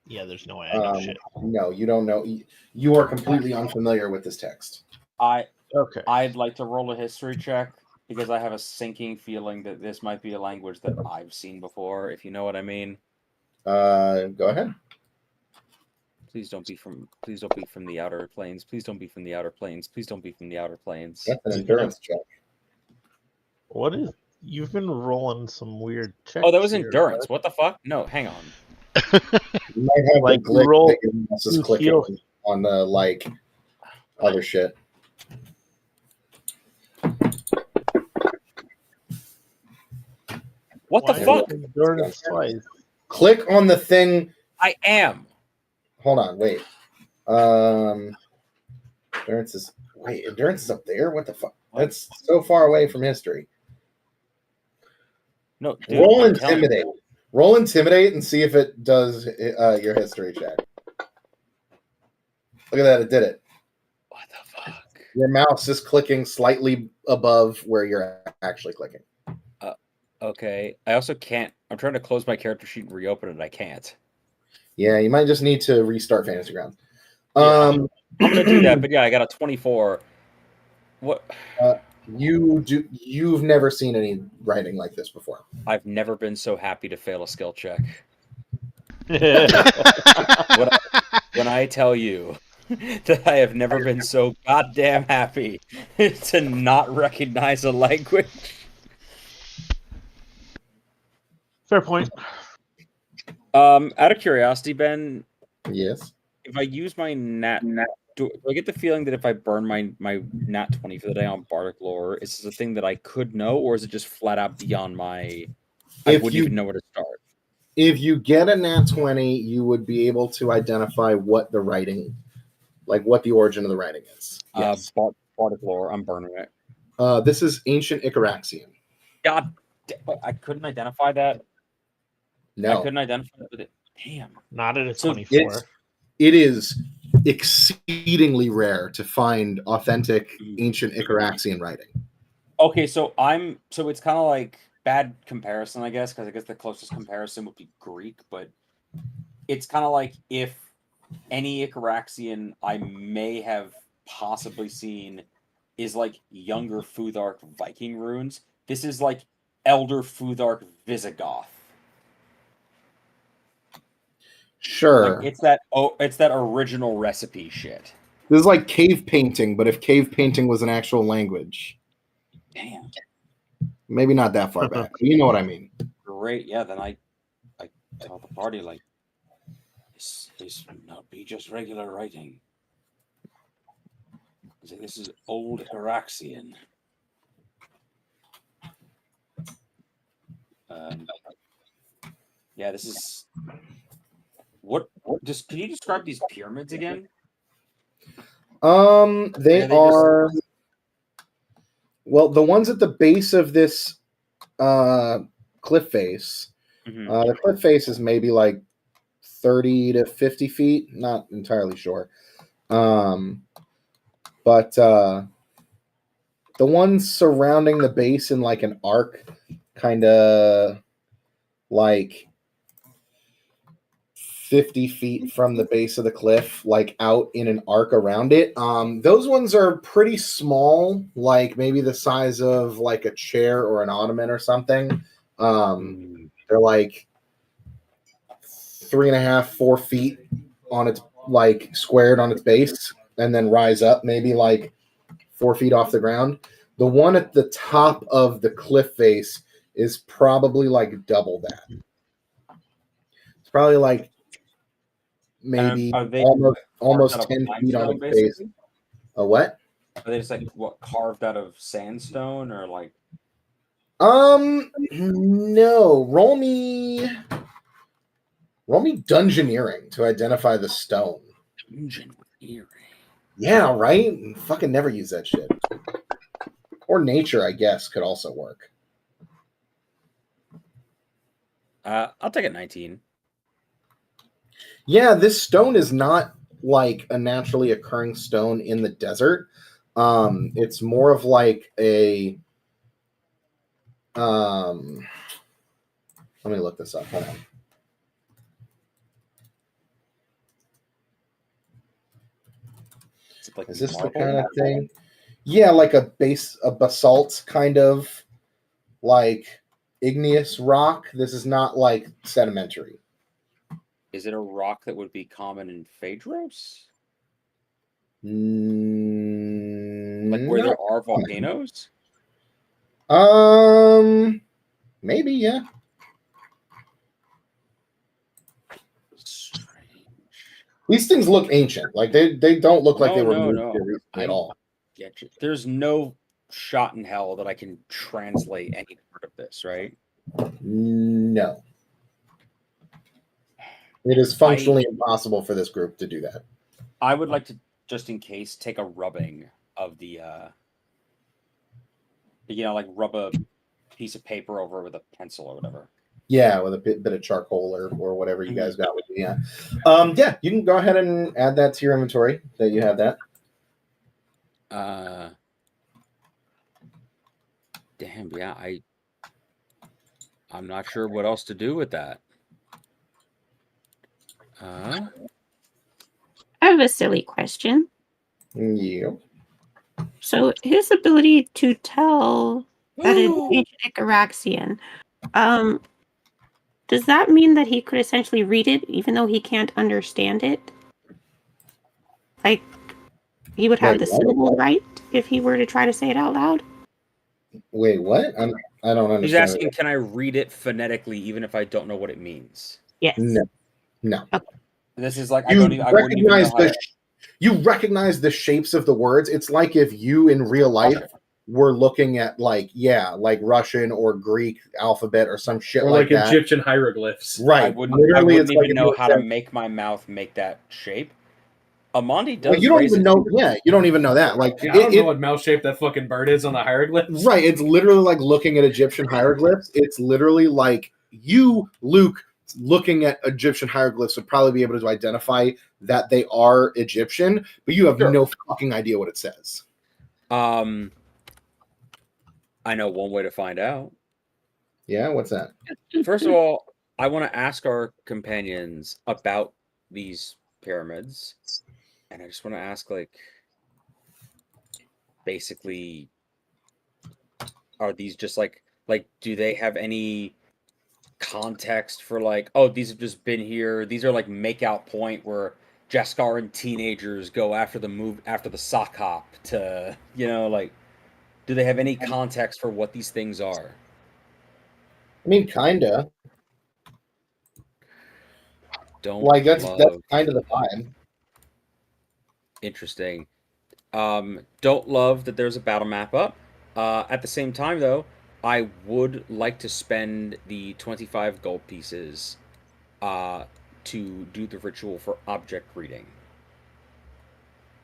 Yeah, there's no way I know shit. No, you don't know. You are completely unfamiliar with this text. Okay. I'd like to roll a history check because I have a sinking feeling that this might be a language that I've seen before, if you know what I mean. Go ahead. Please don't be from the outer planes. Please don't be from the outer planes. Please don't be from the outer planes. That's an endurance check. You've been rolling some weird checks. Oh, that was here, endurance. right? What the fuck? No, hang on. You might have Like, the glitch roll that your mouse is to clicking heal. on the like other shit. What the Why fuck? is endurance twice? Click on the thing. I am. Hold on, wait. Endurance is up there. What the fuck? That's so far away from history. No, dude, Roll I'm telling you. intimidate. Roll intimidate and see if it does your history check. Look at that, it did it. What the fuck? Your mouse is clicking slightly above where you're actually clicking. Okay. I also can't. I'm trying to close my character sheet and reopen it. I can't. Yeah, you might just need to restart Fantasy Grounds. I'm gonna do that, but yeah, I got a 24. What? You've never seen any writing like this before. I've never been so happy to fail a skill check. When I tell you that I have never been so goddamn happy to not recognize a language. Fair point. Out of curiosity, Ben, Yes. if I use my do I get the feeling that if I burn my nat 20 for the day on Bardic Lore, is this a thing that I could know, or is it just flat out beyond my? I wouldn't even know where to start. If you get a nat 20, you would be able to identify what the writing, like what the origin of the writing is. Yes. Bardic Lore, I'm burning it. This is ancient Icaraxian. God, I couldn't identify that. No, I couldn't identify it with it. Damn. Not at a So 24. it is exceedingly rare to find authentic ancient Icaraxian writing. Okay, so it's kind of like bad comparison, I guess, because I guess the closest comparison would be Greek, but it's kind of like if any Icaraxian I may have possibly seen is like younger Futhark Viking runes. This is like Elder Futhark Visigoth. Sure. Like it's that original recipe shit. This is like cave painting, but if cave painting was an actual language. Damn. Maybe not that far back. You know what I mean. Great. Yeah, then I tell the party like this would not be just regular writing. This is old Icaraxian. Yeah, this is what just can you describe these pyramids again? They are well, the ones at the base of this cliff face. The cliff face is maybe like 30 to 50 feet, not entirely sure. But the ones surrounding the base in like an arc, kind of like 50 feet from the base of the cliff, like out in an arc around it. Those ones are pretty small, like maybe the size of like a chair or an ottoman or something. They're like 3.5, 4 feet on its like squared on its base, and then rise up maybe like 4 feet off the ground. The one at the top of the cliff face is probably like double that. It's probably like maybe Are they almost carved out 10 of feet on limestone, its face. basically? A what? Are they just like what carved out of sandstone or like? No. Roll me dungeoneering to identify the stone. Engineering. Yeah, right? Fucking never use that shit. Or nature, I guess, could also work. I'll take it 19. Yeah, this stone is not like a naturally occurring stone in the desert. It's more of like a let me look this up. Hold on. Is it like Is this the marble? kind of thing? Yeah, like a basalt kind of like igneous rock. This is not like sedimentary. Is it a rock that would be common in Phaedros? Like where No. there are volcanoes? Maybe, yeah. Strange. These things look ancient. Like they don't look like they were moved No. here recently at all. Get you. There's no shot in hell that I can translate any part of this, right? No. It is functionally impossible for this group to do that. I would like to, just in case, take a rubbing of the, like rub a piece of paper over with a pencil or whatever. Yeah, with a bit of charcoal or whatever you guys got with you. Yeah. Yeah, you can go ahead and add that to your inventory that you have that. Damn, yeah, I'm not sure what else to do with that. I have a silly question. Yeah. So his ability to tell that it's ancient Icaraxian, does that mean that he could essentially read it even though he can't understand it? Like, he would have Wait, the what? syllable right if he were to try to say it out loud? Wait, what? I don't understand. He's asking, can I read it phonetically even if I don't know what it means? Yes. No. Okay. This is like, You I wouldn't even know how to... You recognize the shapes of the words. It's like if you in real life were looking at like Russian or Greek alphabet or some shit Or like that. Egyptian hieroglyphs. Right. I wouldn't even know how to make my mouth make that shape. Amandi does. Well, you don't even know. Yeah, you don't even know that. Like, I don't know what mouse shape that fucking bird is on the hieroglyphs. Right. It's literally like looking at Egyptian hieroglyphs. It's literally like you, Luke, looking at Egyptian hieroglyphs would probably be able to identify that they are Egyptian, but you have no fucking idea what it says. I know one way to find out. Yeah, what's that? First of all, I want to ask our companions about these pyramids. And I just want to ask, like, basically, are these just like, do they have any context for like, oh, these have just been here? These are like make out point where Jaskaran teenagers go after the sock hop to, like, do they have any context for what these things are? I mean, kinda. Don't like that's kind of the vibe. Interesting. Don't love that there's a battle map up. At the same time, though, I would like to spend the 25 gold pieces to do the ritual for object reading.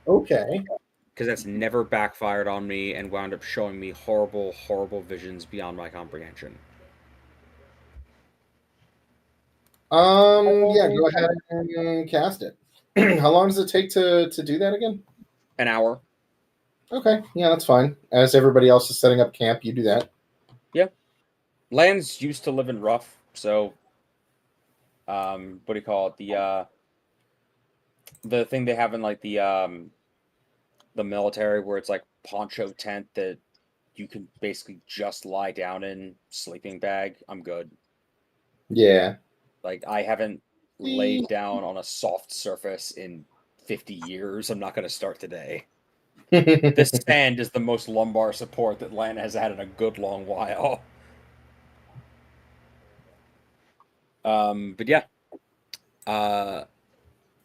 Okay. Because that's never backfired on me and wound up showing me horrible, horrible visions beyond my comprehension. Yeah, go ahead and cast it. How long does it take to do that again? An hour. Okay, yeah, that's fine. As everybody else is setting up camp, you do that. Yeah. Lands used to live in rough, so what do you call it? The thing they have in like the military where it's like poncho tent that you can basically just lie down in, sleeping bag. I'm good. Yeah. Like, I haven't laid down on a soft surface in 50 years. I'm not going to start today. This sand is the most lumbar support that Lan has had in a good long while. But yeah.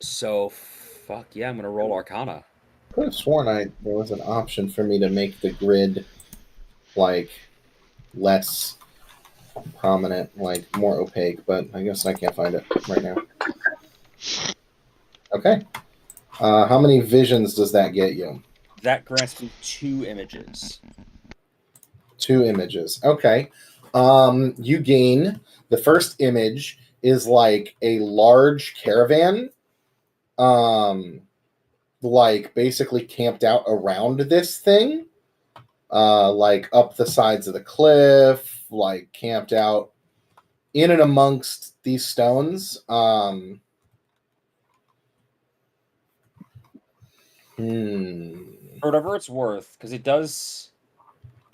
So, fuck yeah, I'm gonna roll Arcana. Could have sworn there was an option for me to make the grid like less prominent, like more opaque, but I guess I can't find it right now. Okay. How many visions does that get you? That grants me 2 images. 2 images. Okay. You gain the first image is like a large caravan, like basically camped out around this thing, like up the sides of the cliff, like camped out in and amongst these stones. For whatever it's worth, because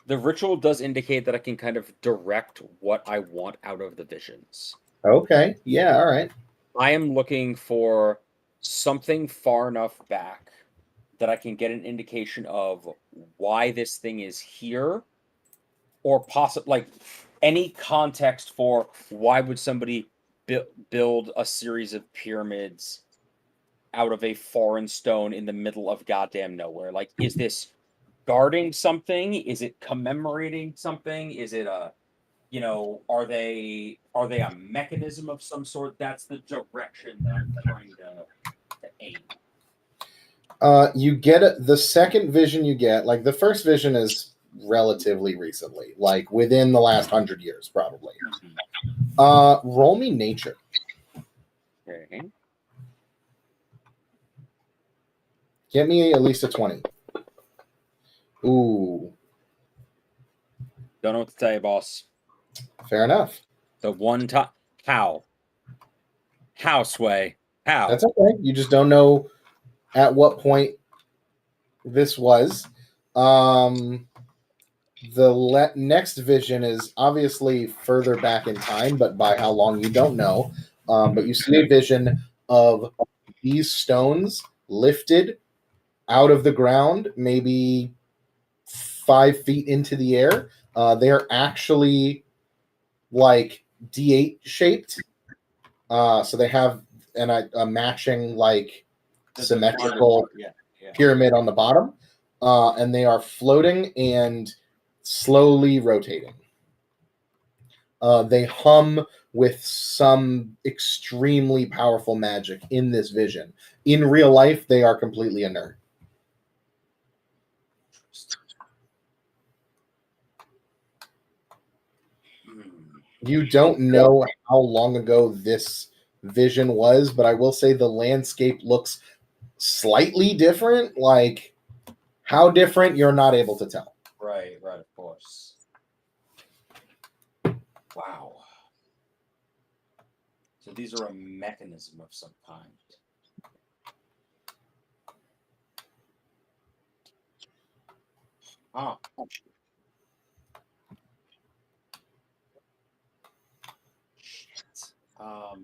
the ritual does indicate that I can kind of direct what I want out of the visions. Okay. Yeah. All right. I am looking for something far enough back that I can get an indication of why this thing is here, or possibly like any context for why would somebody build a series of pyramids out of a foreign stone in the middle of goddamn nowhere. Like, is this guarding something? Is it commemorating something? Is it a, are they a mechanism of some sort? That's the direction that I'm trying to aim. You get the second vision you get, like the first vision is relatively recently, like within the last 100 years, probably. Roll me nature. Okay. Get me at least a 20. Ooh. Don't know what to tell you, boss. Fair enough. The one time. How? How, Sway? How? That's okay. You just don't know at what point this was. The next vision is obviously further back in time, but by how long you don't know. But you see a vision of these stones lifted out of the ground, maybe 5 feet into the air. They are actually like D8 shaped. So they have a matching like symmetrical pyramid on the bottom. And they are floating and slowly rotating. They hum with some extremely powerful magic in this vision. In real life, they are completely inert. You don't know how long ago this vision was, but I will say the landscape looks slightly different. Like, how different, you're not able to tell. Right, of course. Wow. So these are a mechanism of some kind. Huh. Shit. I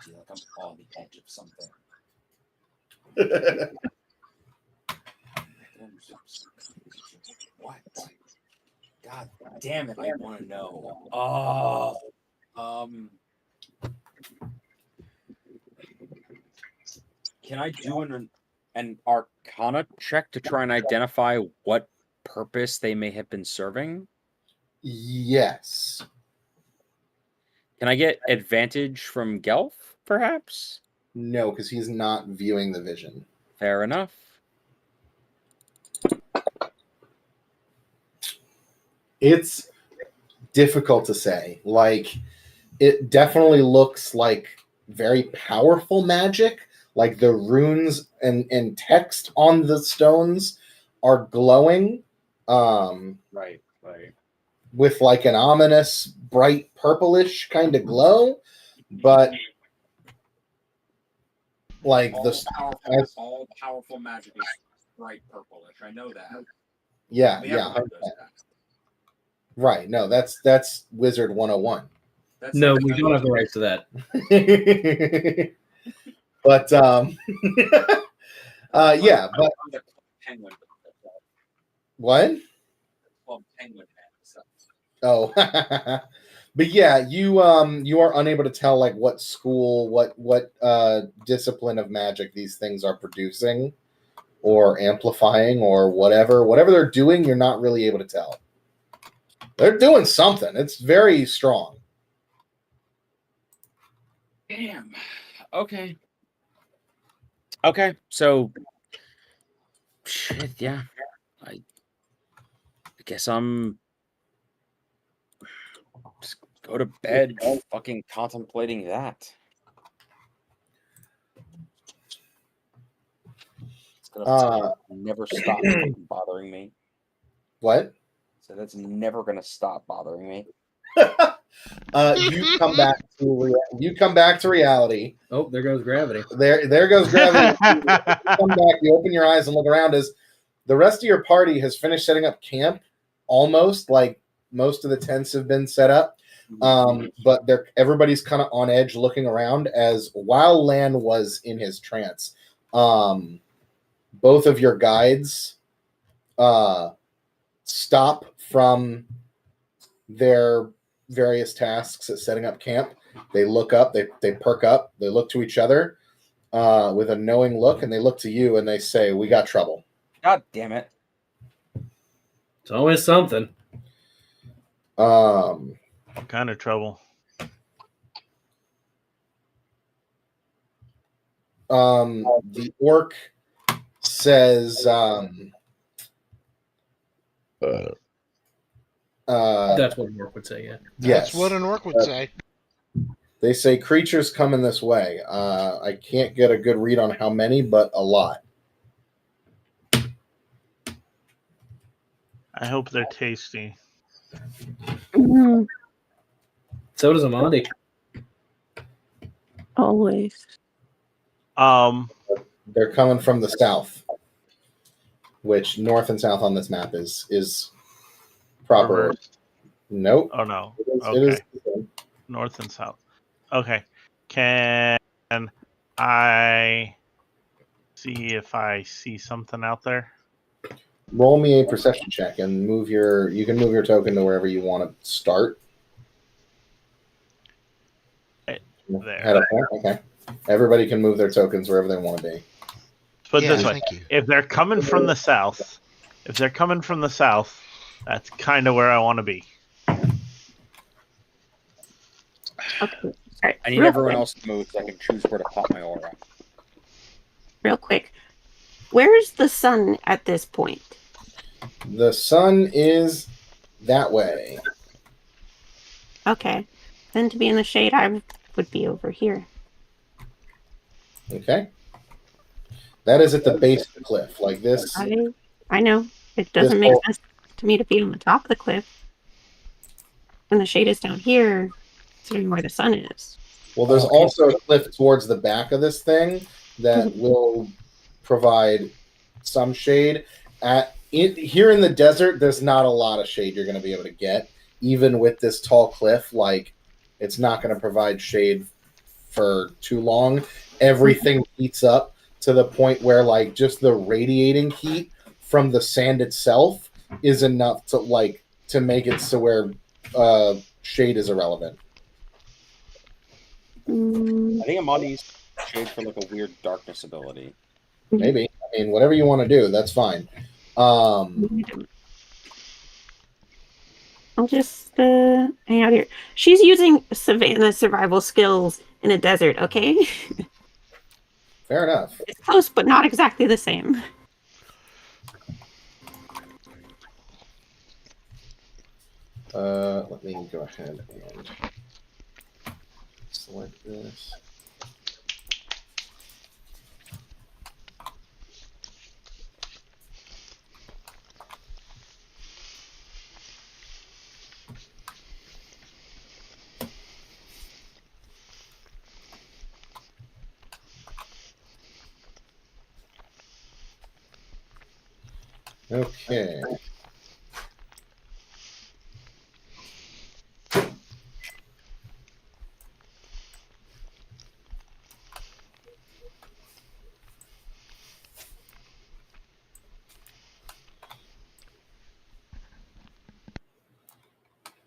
feel like I'm on the edge of something. What? God damn it! I want to know. Oh. Can I do an Arcana check to try and identify what purpose they may have been serving? Yes. Can I get advantage from Gelf, perhaps? No, because he's not viewing the vision. Fair enough. It's difficult to say. Like, it definitely looks like very powerful magic. Like the runes and text on the stones are glowing. Right. With like an ominous, bright purplish kind of glow. But like all powerful magic is bright purplish. I know that. Yeah. Right. No, that's Wizard 101. No, we don't have the rights to that. But yeah, but Penguin. what? Well, penguin. Oh, But yeah, you are unable to tell like what school, what discipline of magic these things are producing or amplifying or whatever they're doing. You're not really able to tell. They're doing something. It's very strong. Damn. Okay. Okay. So, shit. Yeah. I guess I'm just go to bed, fucking contemplating that. It's gonna never stop fucking bothering me. What? So that's never gonna stop bothering me. You come back to reality. Oh, there goes gravity. There goes gravity. You come back, you open your eyes and look around as the rest of your party has finished setting up camp. Almost like most of the tents have been set up, but everybody's kind of on edge, looking around. As while Lan was in his trance, both of your guides stop from their various tasks at setting up camp. They look up, they perk up, they look to each other with a knowing look, and they look to you and they say, "We got trouble." God damn it. It's always something. What kind of trouble? The orc says, That's what an orc would say, yeah. That's yes. what an orc would say. They say creatures coming this way. I can't get a good read on how many, but a lot. I hope they're tasty. Mhm. So does Amandi. Always. They're coming from the south, which north and south on this map is proper. Reversed. Nope. Oh no. It is Okay. North and south. Okay. Can I see if I see something out there? Roll me a perception check and you can move your token to wherever you want to start. There. Okay. Everybody can move their tokens wherever they want to be. Put Yeah, this way. thank you. If they're coming from the south, that's kind of where I want to be. Okay. All right. I need everyone else to move so I can choose where to pop my aura. Real quick. Where's the sun at this point? The sun is that way. Okay. Then to be in the shade, I would be over here. Okay. That is at the base of the cliff, like this. I know. It doesn't make sense to me to be on the top of the cliff. When the shade is down here, considering where the sun is. Well, there's also a cliff towards the back of this thing that will provide some shade. Here in the desert, there's not a lot of shade you're going to be able to get. Even with this tall cliff, like, it's not going to provide shade for too long. Everything heats up to the point where, like, just the radiating heat from the sand itself is enough to make it so where shade is irrelevant. I think Amandi's shade for like a weird darkness ability. Maybe. I mean, whatever you want to do, that's fine. I'll just hang out here. She's using Savannah survival skills in a desert, okay? Fair enough. It's close, but not exactly the same. Let me go ahead and select this. Okay.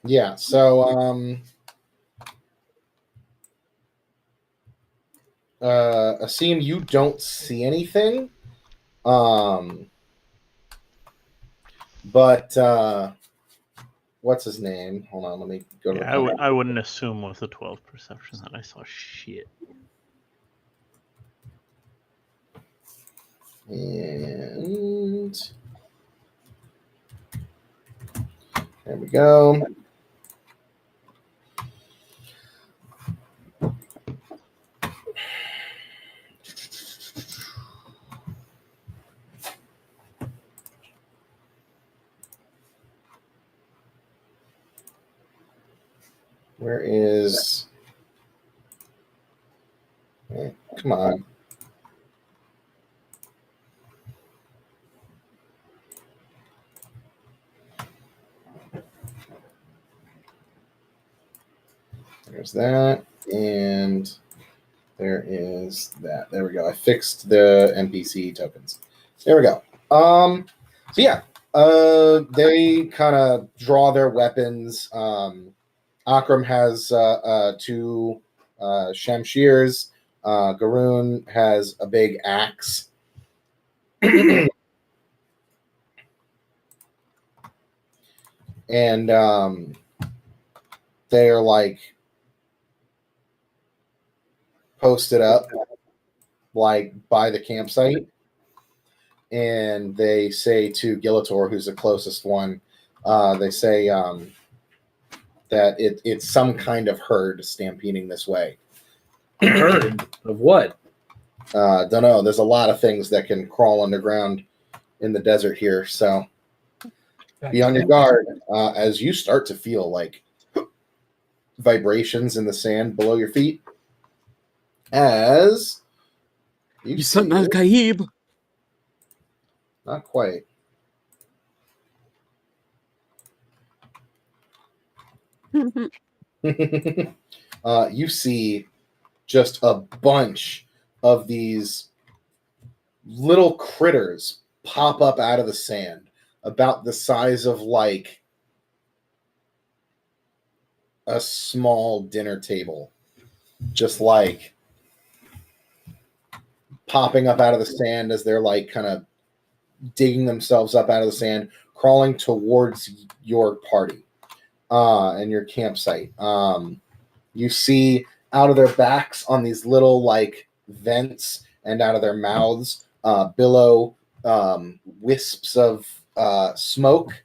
Yeah, so Asim, you don't see anything. But what's his name? Hold on, let me go to Yeah, the I wouldn't assume with a 12 perception that I saw shit. And there we go. Where is... come on. There's that, and there is that. There we go. I fixed the NPC tokens. There we go. So yeah, they kind of draw their weapons. Akram has two shamshirs. Garoon has a big axe. And they are like posted up like by the campsite, and they say to Gilator, who's the closest one, they say that it's some kind of herd stampeding this way. Herd of what? Don't know. There's a lot of things that can crawl underground in the desert here, so be on your guard as you start to feel like vibrations in the sand below your feet. As you see, Al-Kaib. not quite. You see just a bunch of these little critters pop up out of the sand, about the size of like a small dinner table, just like popping up out of the sand as they're like kind of digging themselves up out of the sand, crawling towards your party and your campsite. You see out of their backs on these little like vents and out of their mouths billow wisps of smoke,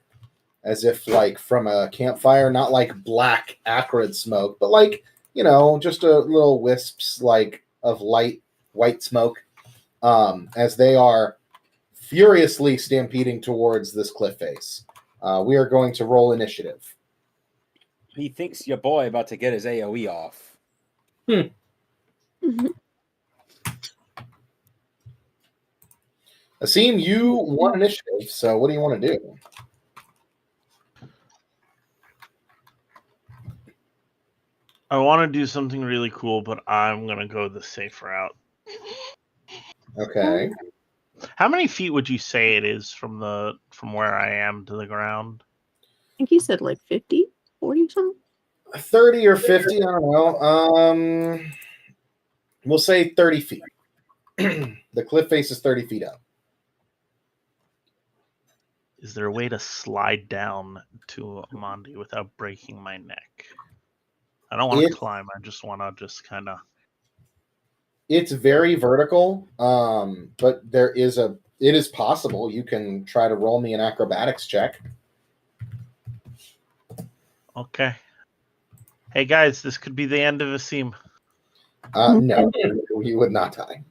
as if like from a campfire, not like black acrid smoke, but like, you know, just a little wisps like of light white smoke, as they are furiously stampeding towards this cliff face. We are going to roll initiative. He thinks your boy about to get his AoE off. Asim, you won initiative, so what do you want to do? I want to do something really cool, but I'm going to go the safe route. Okay. How many feet would you say it is from where I am to the ground? I think he said like 50, 40 something. 30 or 50, I don't know. We'll say 30 feet. The cliff face is 30 feet up. Is there a way to slide down to Mondi without breaking my neck? I don't want to climb. I just want to just kind of... It's very vertical, but it is possible. You can try to roll me an acrobatics check. Okay. Hey guys, this could be the end of Asim. No, you would not die.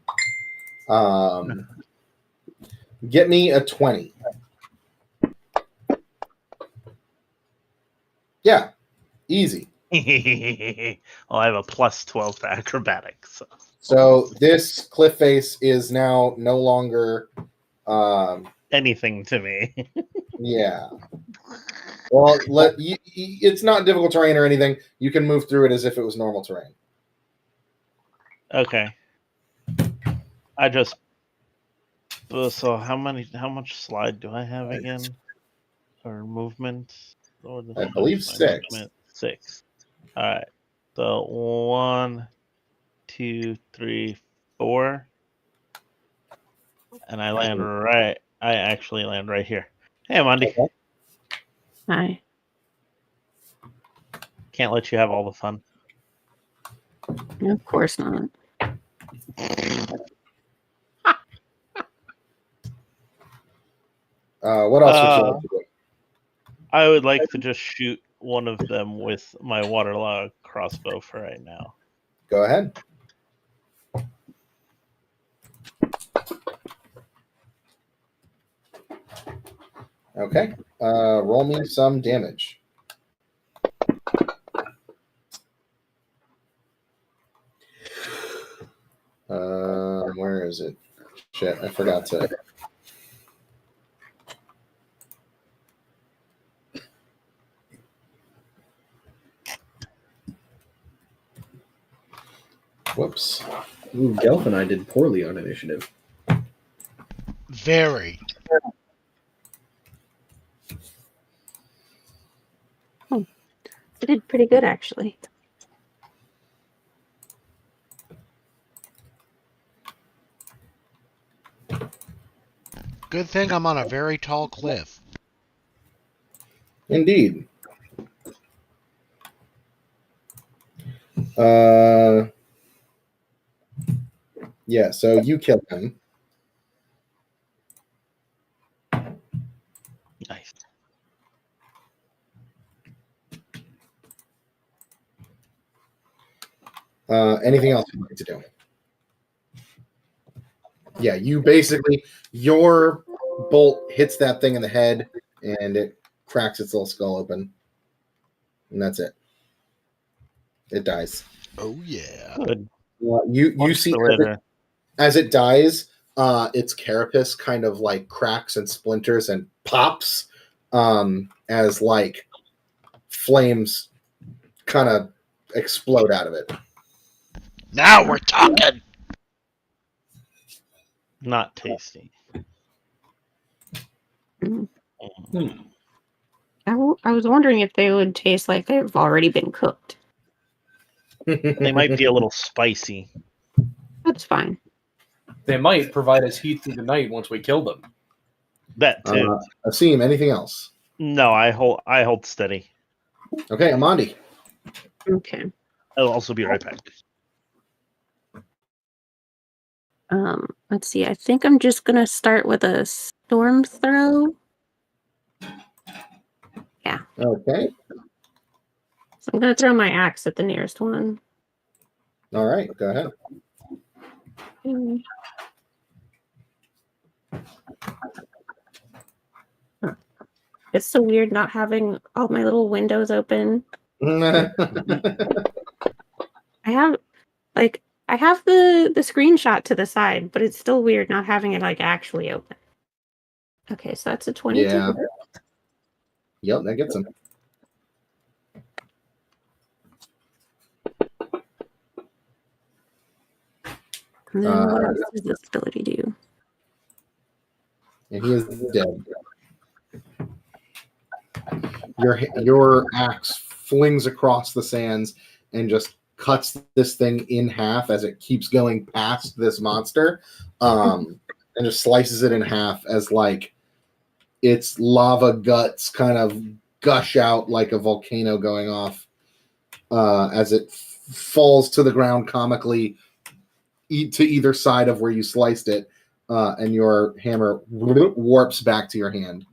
Get me a 20. Yeah, easy. Well, I have a plus 12 to acrobatics. So this cliff face is now no longer anything to me. Yeah. Well, it's not difficult terrain or anything. You can move through it as if it was normal terrain. Okay. So how much slide do I have again? Or movement? I believe 6. 6. All right. So 1, 2, 3, 4. And I land right. I actually land right here. Hey, Mondi. Okay. Hi. Can't let you have all the fun. Of course not. What else would you like to do? I would like to just shoot one of them with my waterlog crossbow for right now. Go ahead. Okay. Roll me some damage. Where is it? Shit, I forgot to. Whoops. Ooh, Gelf and I did poorly on initiative. Very. I did pretty good, actually. Good thing I'm on a very tall cliff. Indeed. Yeah, so you kill him. Nice. Anything else you'd like to do? Yeah, you basically, your bolt hits that thing in the head and it cracks its little skull open. And that's it. It dies. Oh, yeah. Good. You see as it dies, its carapace kind of like cracks and splinters and pops as like flames kind of explode out of it. Now we're talking. Not tasty. I was wondering if they would taste like they've already been cooked. They might be a little spicy. That's fine. They might provide us heat through the night once we kill them. That too. Asim, anything else? No, I hold steady. Okay, Amandi. Okay. I'll also be right back. Let's see. I think I'm just gonna start with a storm throw. Yeah. Okay. So I'm gonna throw my axe at the nearest one. All right, go ahead. It's so weird not having all my little windows open. I have the screenshot to the side, but it's still weird not having it like actually open. Okay, so that's a 22. Yeah. Yep, that gets him. And then what else does this ability do? And he is dead. Your axe flings across the sands and just cuts this thing in half as it keeps going past this monster, and just slices it in half as like its lava guts kind of gush out like a volcano going off as it falls to the ground comically to either side of where you sliced it, and your hammer warps back to your hand.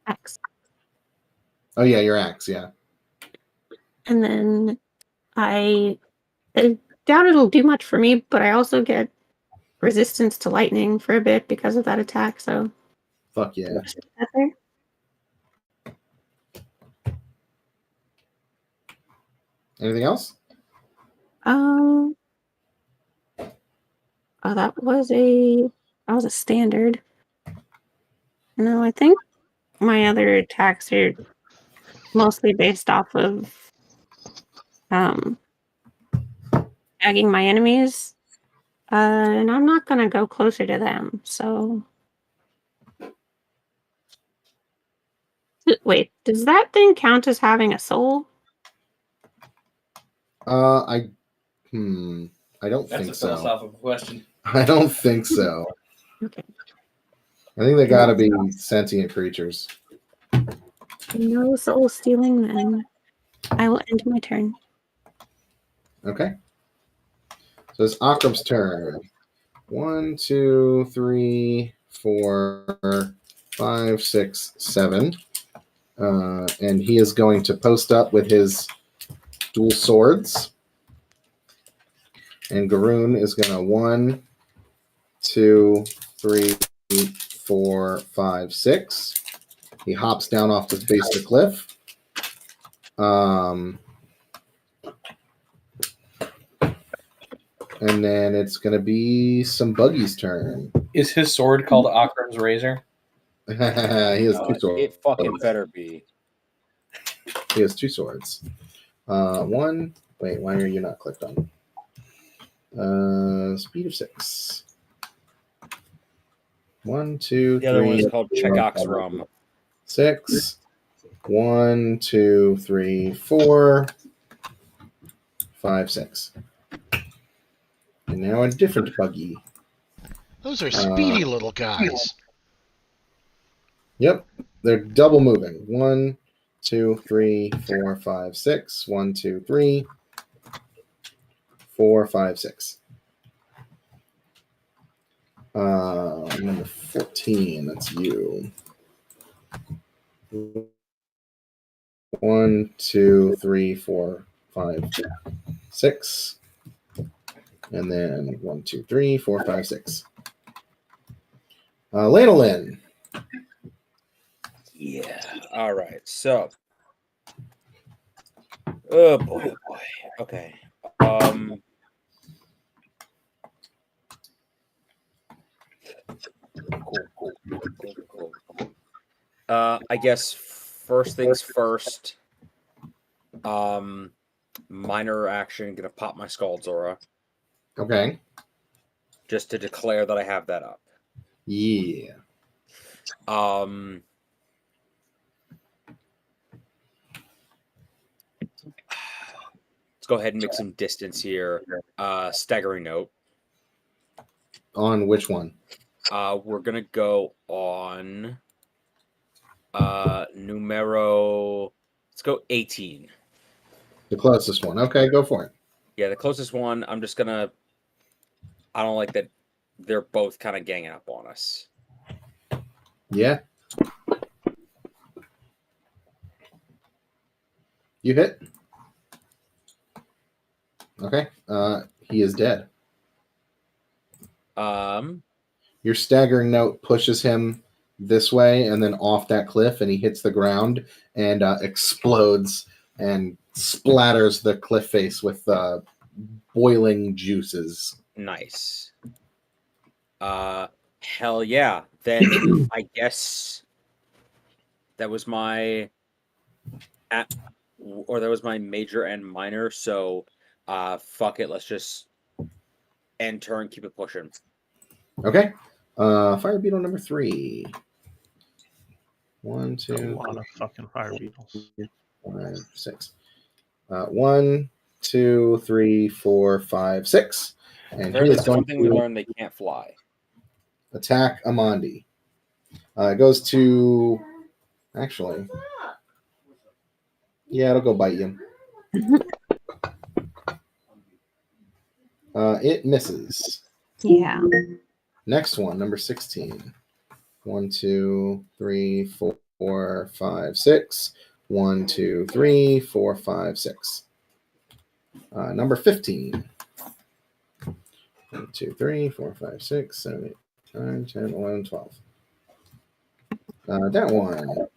Axe. Oh yeah, your axe, yeah. And then I doubt it'll do much for me, but I also get resistance to lightning for a bit because of that attack, so Fuck yeah. just put that there. Anything else? Oh, that was a standard. No, I think my other attacks are mostly based off of tagging my enemies. And I'm not gonna go closer to them, so wait, does that thing count as having a soul? I don't That's think a so. philosophical question. I don't think so. Okay. I think they gotta be sentient creatures. No soul stealing then. I will end my turn. Okay. So it's Akram's turn. 1, 2, 3, 4, 5, 6, 7. And he is going to post up with his dual swords. And Garoon is going to 1, 2, 3, 4, 5, 6. He hops down off the base of the cliff. And then it's going to be some Buggy's turn. Is his sword called Akram's Razor? He has two swords. It fucking better be. He has two swords. One. Wait, why are you not clicked on? Speed of 6. 1, 2, The other 3, one is called 4, Chekok's 5, Rum. 6. 1, 2, 3, 4, 5, 6. And now a different Buggy. Those are speedy little guys. Yep, they're double moving. 1, 2, 3, 4, 5, 6. 1, 2, 3, 4, 5, 6. Number 14, that's you. 1, 2, 3, 4, 5, 6. And then 1, 2, 3, 4, 5, 6. Lanolin. Yeah. All right. So. Oh boy. Oh boy. Okay. Cool. I guess first things first. Minor action. Gonna pop my Scald's Aura. Okay. Just to declare that I have that up. Yeah. Let's go ahead and make some distance here. Staggering Note. On which one? We're gonna go on numero. Let's go 18. The closest one. Okay, go for it. Yeah, the closest one. I'm just gonna. I don't like that. They're both kind of ganging up on us. Yeah. You hit. Okay. He is dead. Your staggering note pushes him this way and then off that cliff, and he hits the ground and explodes and splatters the cliff face with boiling juices. Nice. Hell yeah. Then I guess that was my that was my major and minor. So fuck it. Let's just end turn, keep it pushing. Okay. Fire beetle number 3. 1, 2, A lot of fucking fire beetles. 5, 6. 1, 2, 3, 4, 5, 6. And he is That's going one thing we to learned: they can't fly. attack Amandi. It goes to. Actually. Yeah, it'll go bite you. It misses. Yeah. Next one, number 16. 1, 2, 3, 4, 5, 6. 1, 2, 3, 4, 5, 6. Number 15. 1, 2, 3, 4, 5, 6, 7, 8, 9, 10, 11, 12. That one.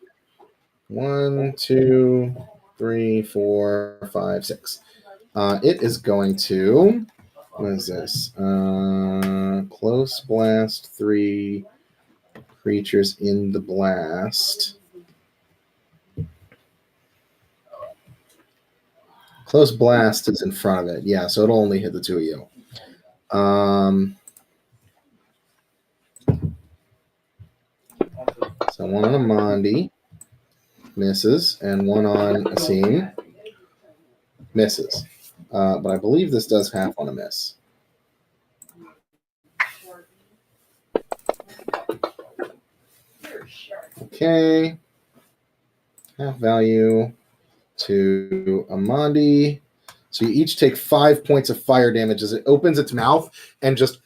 1, 2, 3, 4, 5, 6. It is going to. What is this? Close blast 3 creatures in the blast. Close blast is in front of it. Yeah, so it'll only hit the 2 of you. So one on Amandi misses, and one on Asim misses. But I believe this does half on a miss. Okay. Half value to Amandi. So you each take 5 points of fire damage as it opens its mouth and just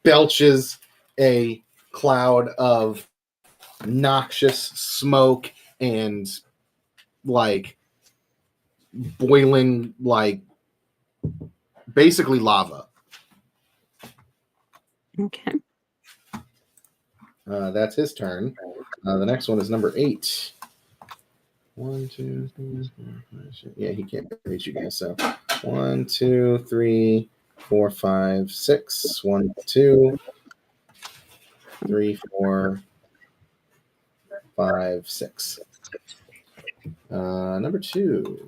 belches a cloud of noxious smoke and like boiling, like basically lava. Okay. That's his turn. The next one is number 8. 1, 2, 3, 4, 5, 6. Yeah, he can't reach you guys. So 1, 2, 3, 4, 5, 6. 1, 2, 3, 4, 5, 6. Number 2.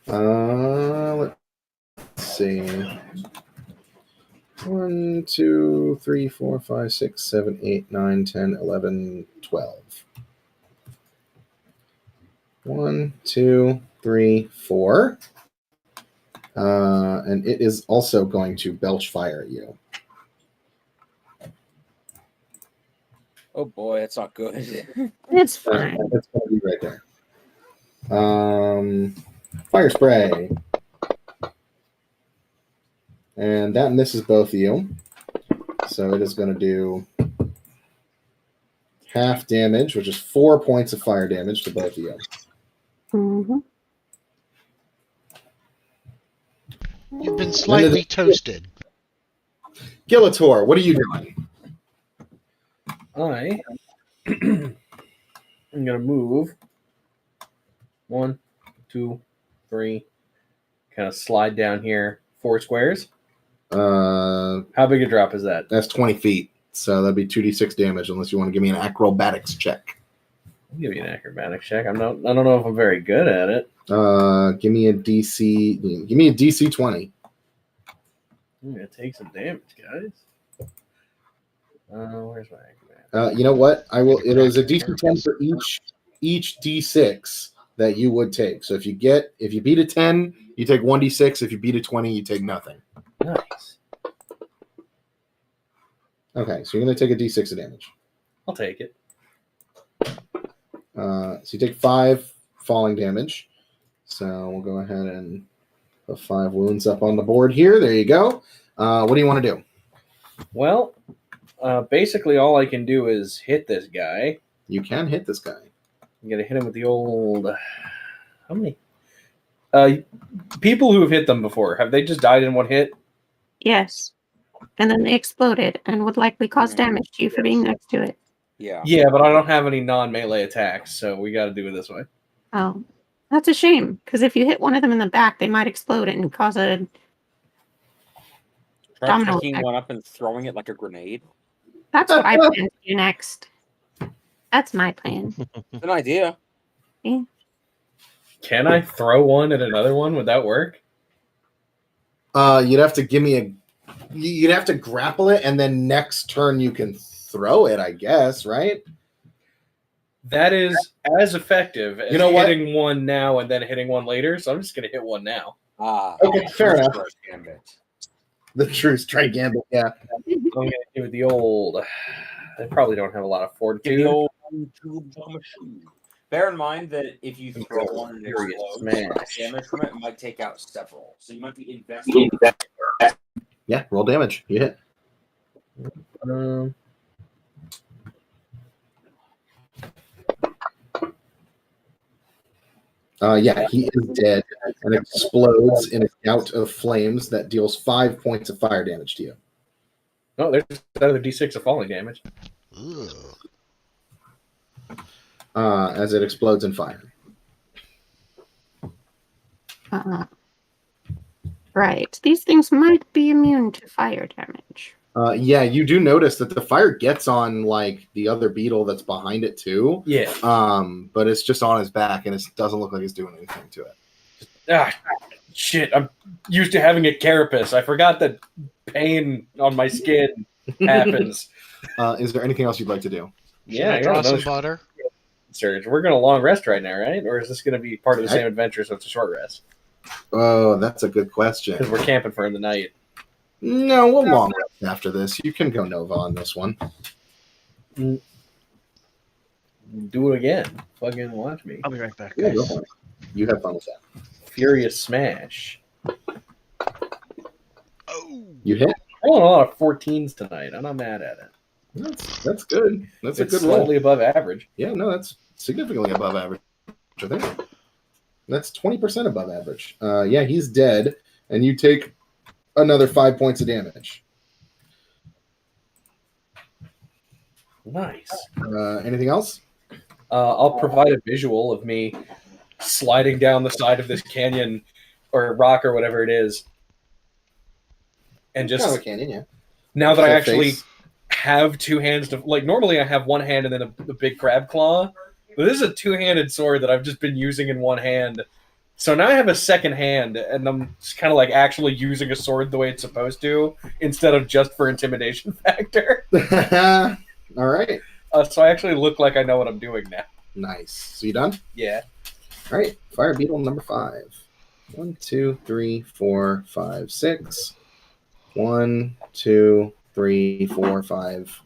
Let's see. 1, 2, 3, 4, 5, 6, 7, 8, 9, 10, 11, 12. 1, 2, 3, 4. And it is also going to belch fire at you. Oh boy, that's not good. It's fine. That's going to be right there. Fire spray. And that misses both of you. So it is going to do half damage, which is 4 points of fire damage to both of you. Mm-hmm. You've been slightly toasted. Gillator, what are you doing? I am gonna move 1, 2, 3, kind of slide down here 4 squares. How big a drop is that? That's 20 feet. So that'd be 2d6 damage unless you want to give me an acrobatics check. I'll give you an acrobatics check. I don't know if I'm very good at it. Give me a DC 20. I'm gonna take some damage, guys. Where's my acrobatics? You know what? I will. It is a DC 10 for each D6 that you would take. So if you beat a 10, you take 1d6. If you beat a 20, you take nothing. Nice. Okay, so you're going to take a d6 of damage. I'll take it. So you take 5 falling damage. So we'll go ahead and put 5 wounds up on the board here. There you go. What do you want to do? Well, basically all I can do is hit this guy. You can hit this guy. I'm going to hit him with the old... How many? People who have hit them before, have they just died in one hit? Yes. And then they exploded and would likely cause damage to you for being next to it. Yeah. Yeah, but I don't have any non-melee attacks, so we got to do it this way. Oh, that's a shame. Because if you hit one of them in the back, they might explode and cause a Try domino picking effect. one up and throwing it like a grenade. That's what I plan to do next. That's my plan. It's an idea. Can I throw one at another one? Would that work? You'd have to give me you'd have to grapple it, and then next turn you can throw it, I guess, right? That is as effective as hitting one now and then hitting one later, so I'm just going to hit one now. Okay, fair enough. The true strike gambit, yeah. I'm going to do the old... I probably don't have a lot of fortitude. The old Bear in mind that if you throw one and it explodes, damage from it might take out several. So you might be investing. Yeah, roll damage. You hit. Yeah, he is dead and explodes in a gout of flames that deals 5 points of fire damage to you. No, there's another d6 of falling damage. As it explodes in fire. Right. These things might be immune to fire damage. Yeah, you do notice that the fire gets on like the other beetle that's behind it too. Yeah. But it's just on his back, and it doesn't look like it's doing anything to it. Shit! I'm used to having a carapace. I forgot that pain on my skin happens. Is there anything else you'd like to do? Yeah, I draw some butter. Surge. We're gonna long rest right now, right? Or is this gonna be part of the same adventure, so it's a short rest? Oh, that's a good question. Because we're camping for the night. No, we'll long rest after this. You can go Nova on this one. Do it again. Fucking watch me. I'll be right back, Yeah, guys. go for it. You have fun with that. Furious Smash. Oh, You hit. Rolling a lot of 14s tonight. I'm not mad at it. That's good. That's It's a good roll. slightly above average. Yeah, no, that's significantly above average. I think that's 20% above average. Yeah, he's dead, and you take another 5 points of damage. Nice. Anything else? I'll provide a visual of me sliding down the side of this canyon or rock or whatever it is. And just Kind of a canyon, yeah. now that I Cliff actually face. have two hands to like normally I have one hand and then a big crab claw. But this is a two-handed sword that I've just been using in one hand. So now I have a second hand and I'm just kind of like actually using a sword the way it's supposed to instead of just for intimidation factor. All right. So I actually look like I know what I'm doing now. Nice. So you done? Yeah. All right. Fire beetle number 5. 1, 2, 3, 4, 5, 6. 1, 2, 3, 4, 5,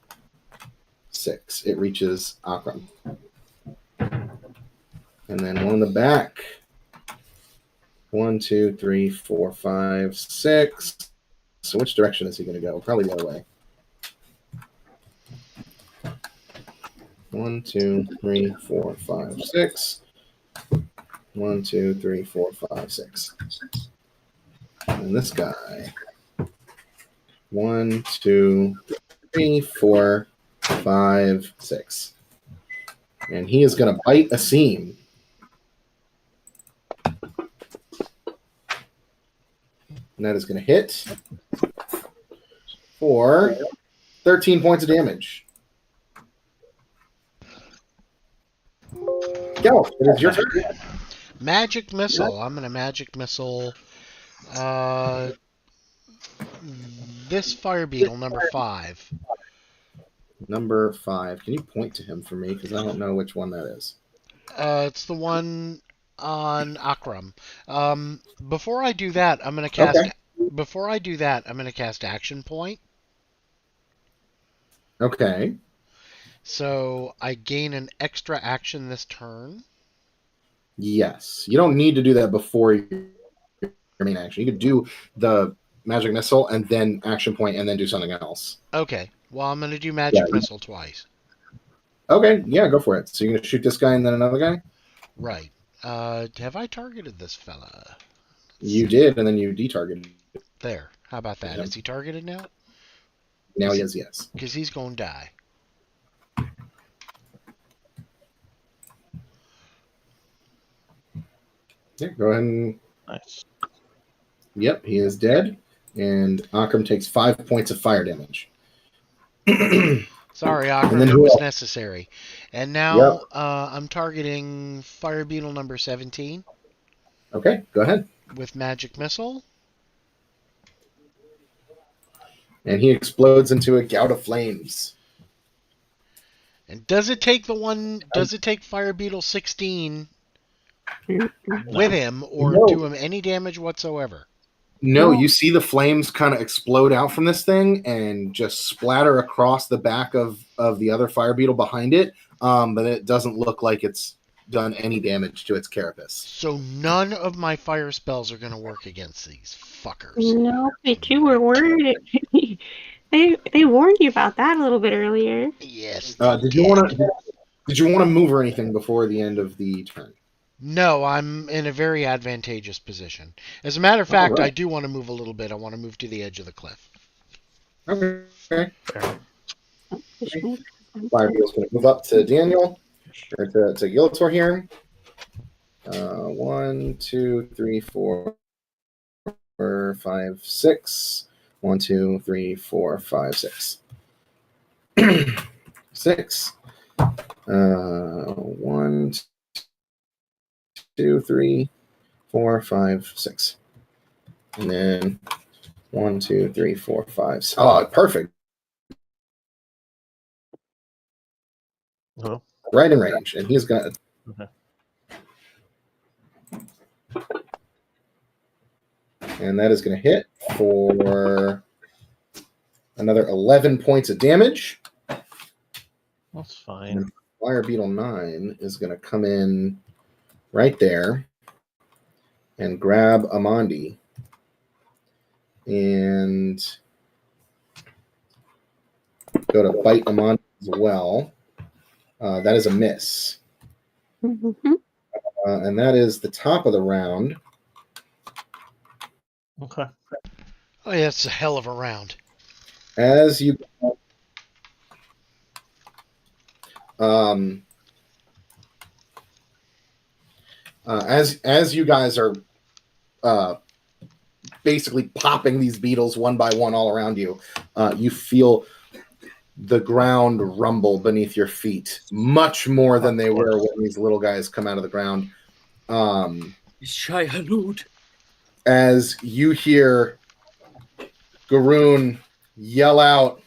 6. It reaches Akram. And then one in the back. 1, 2, 3, 4, 5, 6. So which direction is he going to go? Probably the other way. 1, 2, 3, 4, 5, 6. 1, 2, 3, 4, 5, 6. And this guy. 1, 2, 3, 4, 5, 6. And he is going to bite a seam. And that is going to hit for 13 points of damage. Go. It is your turn. magic missile. I'm gonna magic missile. This fire beetle number 5. Number 5. Can you point to him for me? Because I don't know which one that is. It's the one on Akram. Before I do that, I'm gonna cast. Okay. Before I do that, I'm gonna cast action point. Okay. So I gain an extra action this turn. Yes. You don't need to do that before your main action. You could do the magic missile and then action point and then do something else. Okay. Well, I'm gonna do magic Yeah. missile twice. Okay. Yeah, go for it. So you're going to shoot this guy and then another guy? Right. Have I targeted this fella? You did, and then you detargeted. There. How about that? Yeah. Is he targeted now? Now he is, yes. Because he's going to die. Yeah, go ahead and... Nice. Yep, he is dead. And Akram takes 5 points of fire damage. Sorry, Akram, then it who was else? necessary. And now Yep. I'm targeting fire beetle number 17 Okay, go ahead. with magic missile. And he explodes into a gout of flames. And does it take fire beetle 16 with him or No. do him any damage whatsoever? No, you see the flames kind of explode out from this thing and just splatter across the back of the other fire beetle behind it, but it doesn't look like it's done any damage to its carapace. So none of my fire spells are going to work against these fuckers. No, but you were worried. They warned you about that a little bit earlier. Yes. Did you want to move or anything before the end of the turn? No, I'm in a very advantageous position. As a matter of fact, right. I do want to move a little bit. I want to move to the edge of the cliff. Okay. Fishman. Fire beetle's going to move up to Daniel, or to Giltor here. 1, 2, 3, 4, 5, 6. 1, 2, 3, 4, 5, 6. 6. 1, 2, 3, 4, 5, 6. And then 1, 2, 3, 4, 5. Oh, perfect. Hello? Right in range. And he's got. Okay. And that is going to hit for another 11 points of damage. That's And fine. then Fire Beetle 9 is going to come in right there and grab Amandi. And go to bite Amandi as well. That is a miss. Mhm. And that is the top of the round. Okay. Oh, yeah, it's a hell of a round. As you as you guys are basically popping these beetles one by one all around you, you feel the ground rumble beneath your feet much more than they were when these little guys come out of the ground. Shai Halud. As you hear Garoon yell out,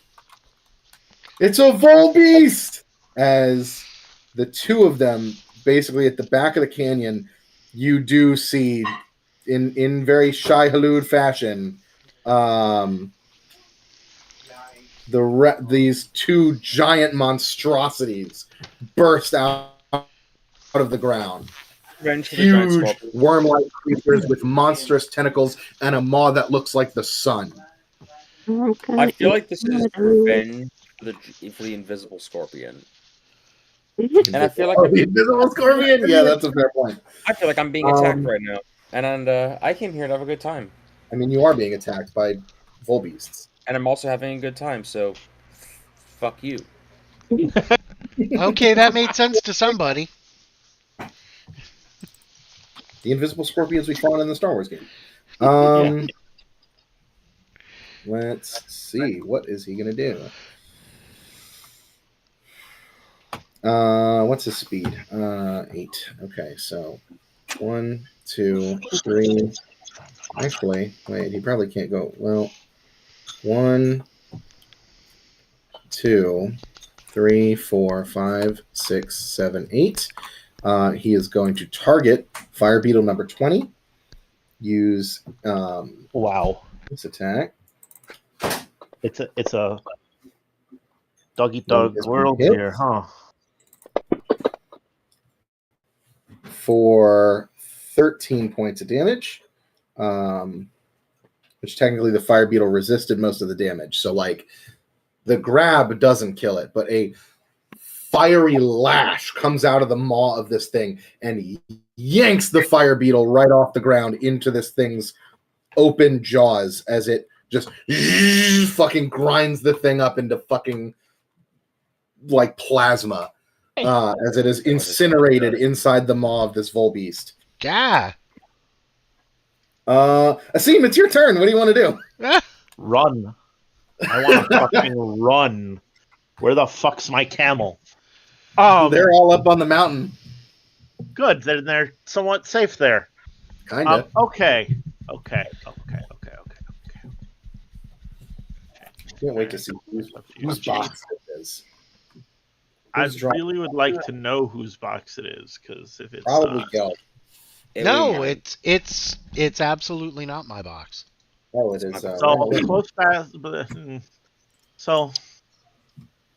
"It's a Volbeast!" As the two of them, basically at the back of the canyon, you do see, in very Shai Halud fashion, these two giant monstrosities burst out of the ground. Revenge for the giant Huge scorpion. worm-like creatures with monstrous tentacles and a maw that looks like the sun. I feel like this is revenge for the invisible scorpion. And I feel like the invisible scorpion? Yeah, that's a fair point. I feel like I'm being attacked right now. And I came here to have a good time. I mean, you are being attacked by Volbeasts. And I'm also having a good time, so fuck you. Okay, that made sense to somebody. The invisible scorpions we fought in the Star Wars game. Let's see. What is he going to do? What's his speed? 8. Okay, so 1, 2, 3. Actually, wait, he probably can't go. Well, 1, 2, 3, 4, 5, 6, 7, 8. He is going to target Fire Beetle number 20. Use Wow. this attack. It's a dog eat dog world here, huh? For 13 points of damage. Which technically the Fire Beetle resisted most of the damage. So, like, the grab doesn't kill it, but a fiery lash comes out of the maw of this thing and yanks the Fire Beetle right off the ground into this thing's open jaws as it just fucking grinds the thing up into fucking, like, plasma as it is incinerated inside the maw of this Volbeast. Yeah. Asim, it's your turn. What do you want to do? Run. I want to fucking run. Where the fuck's my camel? They're all up on the mountain. Good. They're somewhat safe there. Kinda. Okay. Can't wait to see whose box it is. I Who's drawing? really would like to know whose box it is, because if it's Probably Gelf. No, it's absolutely not my box. Oh, it is. so close past. So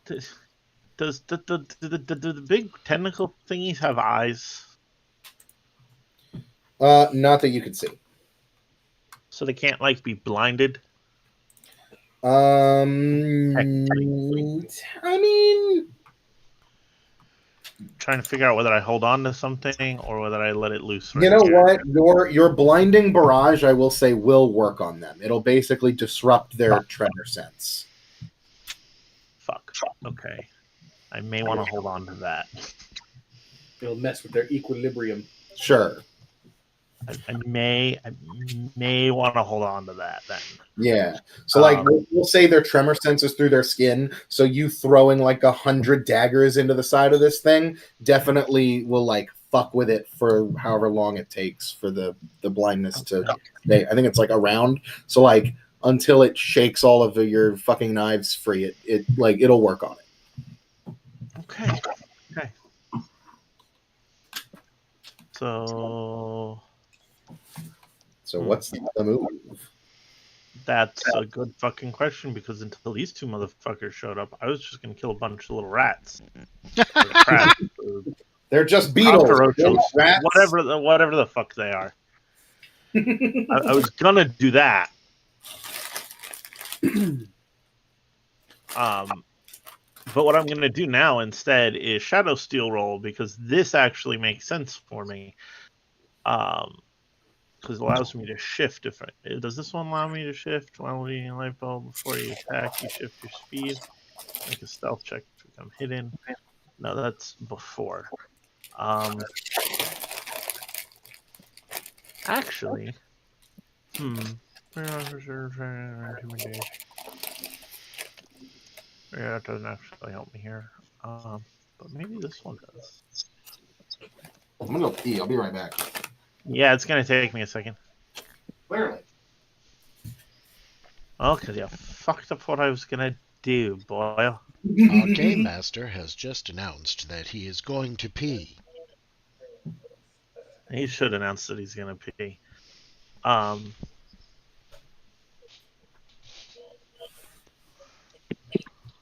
does the big tentacle thingies have eyes? Not that you could see. So they can't like be blinded. I mean, Trying to figure out whether I hold on to something or whether I let it loose. you know what? Your blinding barrage, I will say, will work on them. It'll basically disrupt their tremor sense. Fuck. Okay. I may want to hold on to that. It'll mess with their equilibrium. Sure. I may want to hold on to that then. Yeah. So, like, we'll say their tremor sense is through their skin. So you throwing like 100 daggers into the side of this thing definitely will like fuck with it for however long it takes for the blindness to. I think it's like a round. So like until it shakes all of your fucking knives free, it like it'll work on it. Okay. So what's the move? That's a good fucking question, because until these two motherfuckers showed up, I was just gonna kill a bunch of little rats. Or crabs. Or They're just beetles. cockroaches, They're not rats. whatever the fuck they are. I was gonna do that. But what I'm gonna do now instead is Shadow Steel roll, because this actually makes sense for me. Because it allows me to shift. Does this one allow me to shift while eating a light bulb? Before you attack, you shift your speed. Make a stealth check to become hidden. No, that's before. Actually, intimidation. Yeah, it doesn't actually help me here. But maybe this one does. I'm gonna go pee. I'll be right back. Yeah, it's gonna take me a second. Clearly. Oh, because you fucked up what I was gonna do, boy. Our game master has just announced that he is going to pee. He should announce that he's gonna pee.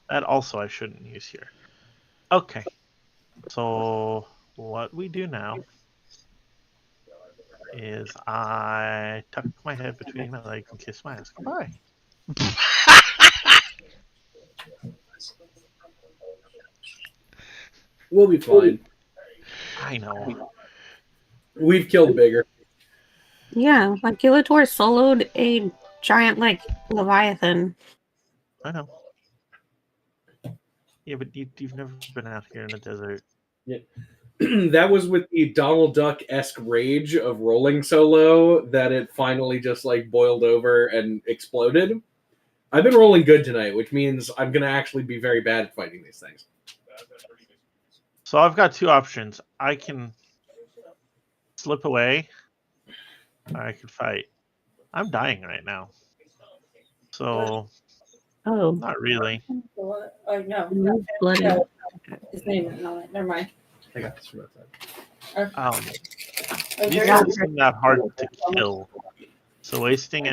That also I shouldn't use here. Okay. So what we do now is I tuck my head between my legs and kiss my ass goodbye. We'll be fine. I know. We've killed bigger. Yeah, like Gilator soloed a giant, like, Leviathan. I know. Yeah, but you've never been out here in the desert. That was with the Donald Duck-esque rage of rolling so low that it finally just like boiled over and exploded. I've been rolling good tonight, which means I'm going to actually be very bad at fighting these things. So I've got two options. I can slip away, or I can fight. I'm dying right now. So, Oh, not really. Oh, no. no, bloody. No. His name isn't on it. Never mind. I got this from outside. These Okay. don't seem that hard to kill. So wasting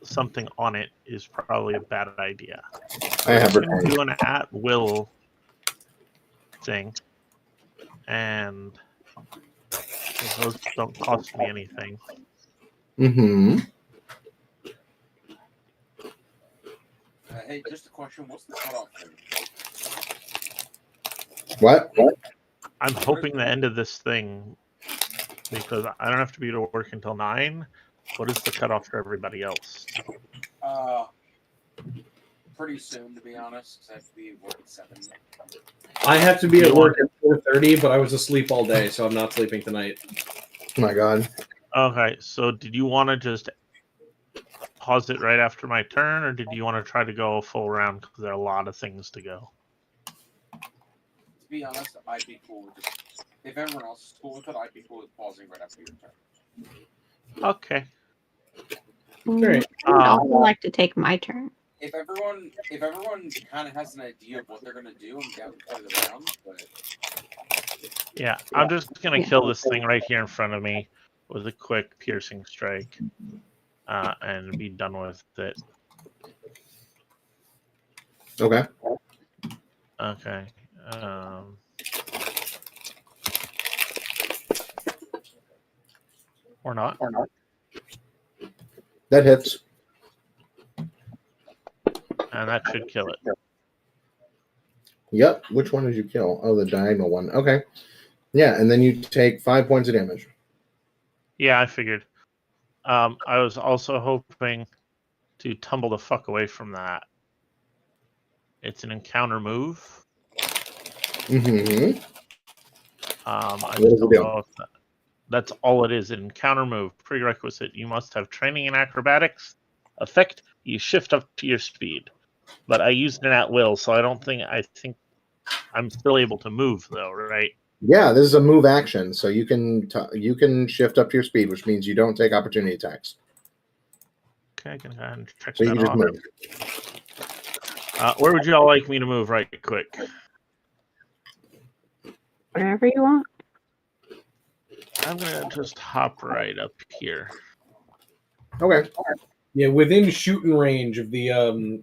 something on it is probably a bad idea. I have I'm going to do an at-will thing. And those don't cost me anything. Mm-hmm. Hey, just a question. What's the cutoff thing? What? I'm hoping the end of this thing, because I don't have to be to work until 9. What is the cutoff for everybody else? Pretty soon, to be honest, because I have to be at work at 7. I have to be at work at 4:30, but I was asleep all day, so I'm not sleeping tonight. Oh my god. Okay, so did you want to just pause it right after my turn, or did you want to try to go a full round, because there are a lot of things to go? To be honest, I'd be cool with just, if everyone else is cool with it, I'd be cool with pausing right after your turn. Okay. Right. I'd also like to take my turn. If everyone kind of has an idea of what they're gonna do, I'm down to play the round. But Yeah, I'm just going to kill this thing right here in front of me with a quick piercing strike and be done with it. Okay. Okay. Or not. That hits. And that should kill it. Yep. Which one did you kill? Oh, the diagonal one. Okay. Yeah, and then you take 5 points of damage. Yeah, I figured. I was also hoping to tumble the fuck away from that. It's an encounter move. Mm-hmm. I What just does it don't do? know if that's all it is. An encounter move. Prerequisite. You must have training in acrobatics. Effect. You shift up to your speed. But I used it at will, so I think I'm still able to move, though, right? Yeah, this is a move action, so you can shift up to your speed, which means you don't take opportunity attacks. Okay, I can go ahead and check So you that can just off. move. Where would you all like me to move right quick? Wherever you want. I'm going to just hop right up here. Okay. Yeah, within shooting range of the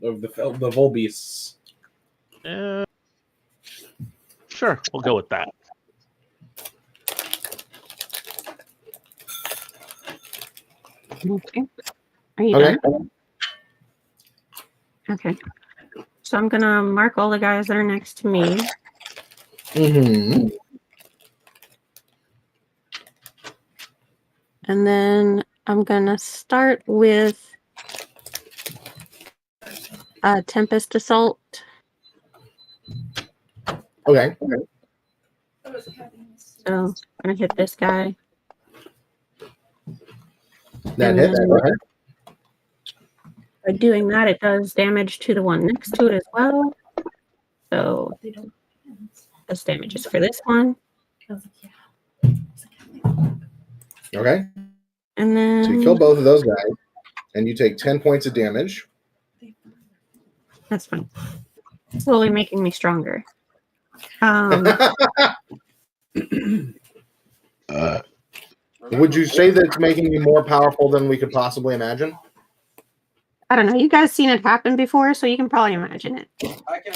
Volbeasts. Sure, we'll go with that. Okay. Are you Okay. done? Okay. So I'm gonna mark all the guys that are next to me. Mm-hmm. And then I'm gonna start with Tempest Assault. Okay. So I'm gonna hit this guy. That And hits. then- Go ahead. By doing that, it does damage to the one next to it as well. So this damage is for this one. Okay. And then So you kill both of those guys, and you take 10 points of damage. that's fine. Slowly making me stronger. Would you say that it's making you more powerful than we could possibly imagine? I don't know. You guys seen it happen before, so you can probably imagine it. I can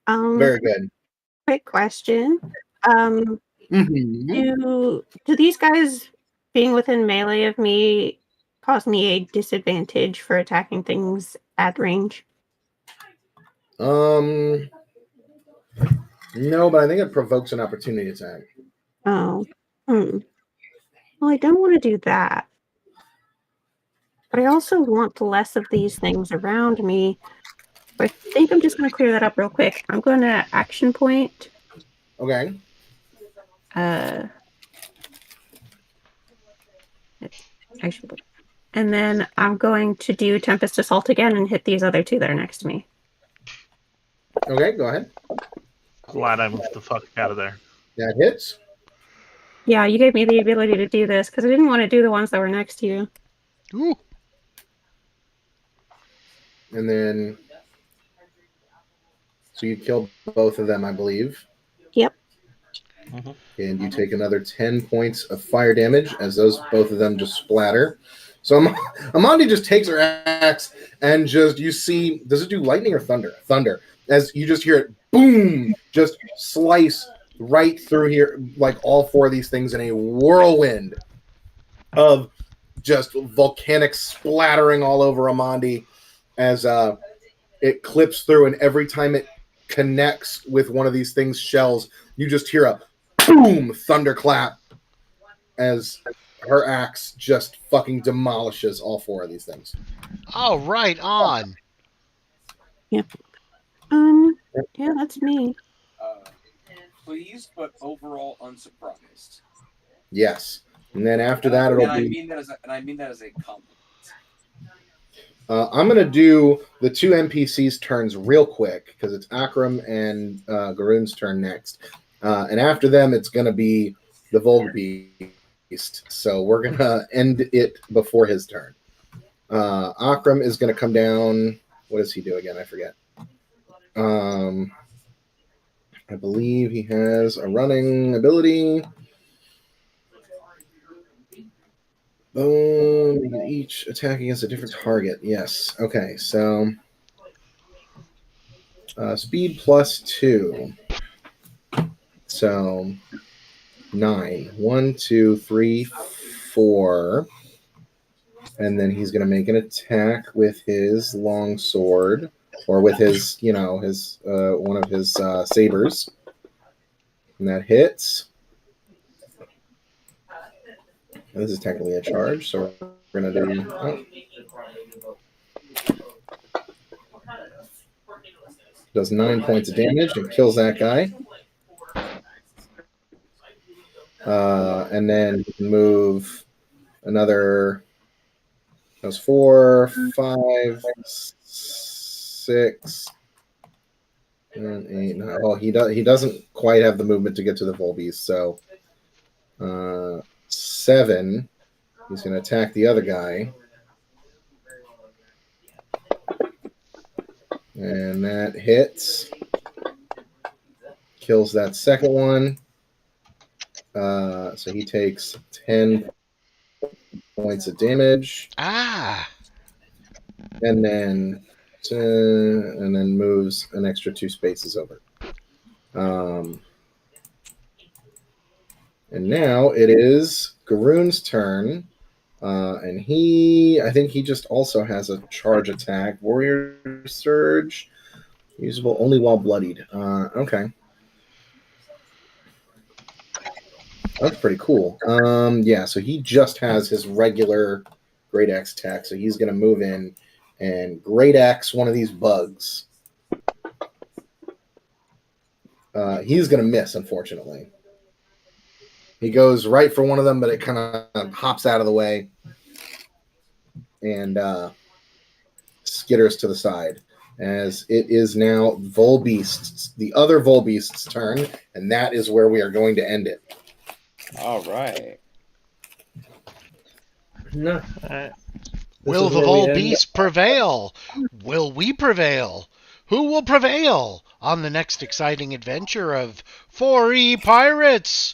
imagine. Very good. Quick question. Mm-hmm. Do these guys being within melee of me cause me a disadvantage for attacking things at range? No, but I think it provokes an opportunity attack. Oh. Well, I don't want to do that. But I also want less of these things around me. I think I'm just going to clear that up real quick. I'm going to action point. Okay. Action point. And then I'm going to do Tempest Assault again and hit these other two that are next to me. Okay, go ahead. Glad I moved the fuck out of there. That hits. Yeah, you gave me the ability to do this because I didn't want to do the ones that were next to you. Ooh. And then, so you kill both of them, I believe. Yep. And you take another 10 points of fire damage as those both of them just splatter. So Amandi just takes her axe and just, you see, does it do lightning or thunder? Thunder. As you just hear it, boom, just slice right through here, like all four of these things in a whirlwind of just volcanic splattering all over Amandi as it clips through, and every time it connects with one of these things' shells, you just hear a boom thunderclap as her axe just fucking demolishes all four of these things. Oh, right on. Yeah, that's me. Pleased, but overall unsurprised. Yes. And then after that, it'll and I be... mean that as a compliment. I'm going to do the two NPCs' turns real quick because it's Akram and Garoon's turn next. And after them, it's going to be the Volbeast. So we're going to end it before his turn. Akram is going to come down. What does he do again? I forget. I believe he has a running ability. Boom. You can each attack against a different target. Yes. Okay. So speed +2. So 9. 1, 2, 3, 4. And then he's going to make an attack with his long sword, or with his, his one of his sabers. And that hits. This is technically a charge, so we're going to do... Does 9 points of damage and kills that guy. And then you can move another... That's 4, 5, 6, and 8, 9. Well, he doesn't quite have the movement to get to the Volbeast, so 7. He's going to attack the other guy. And that hits. Kills that second one. So he takes 10 points of damage, Ah. and then moves an extra 2 spaces over. And now it is Garoon's turn. And I think he just also has a charge attack. Warrior Surge. Usable only while bloodied. Okay. That's pretty cool. Yeah, so he just has his regular Great Axe attack. So he's going to move in and Great Axe one of these bugs. He's going to miss, unfortunately. He goes right for one of them, but it kind of hops out of the way and skitters to the side. As it is now Volbeast's, the other Volbeast's turn, and that is where we are going to end it. All right. No. Will the Volbeast prevail? Will we prevail? Who will prevail on the next exciting adventure of 4E Pirates?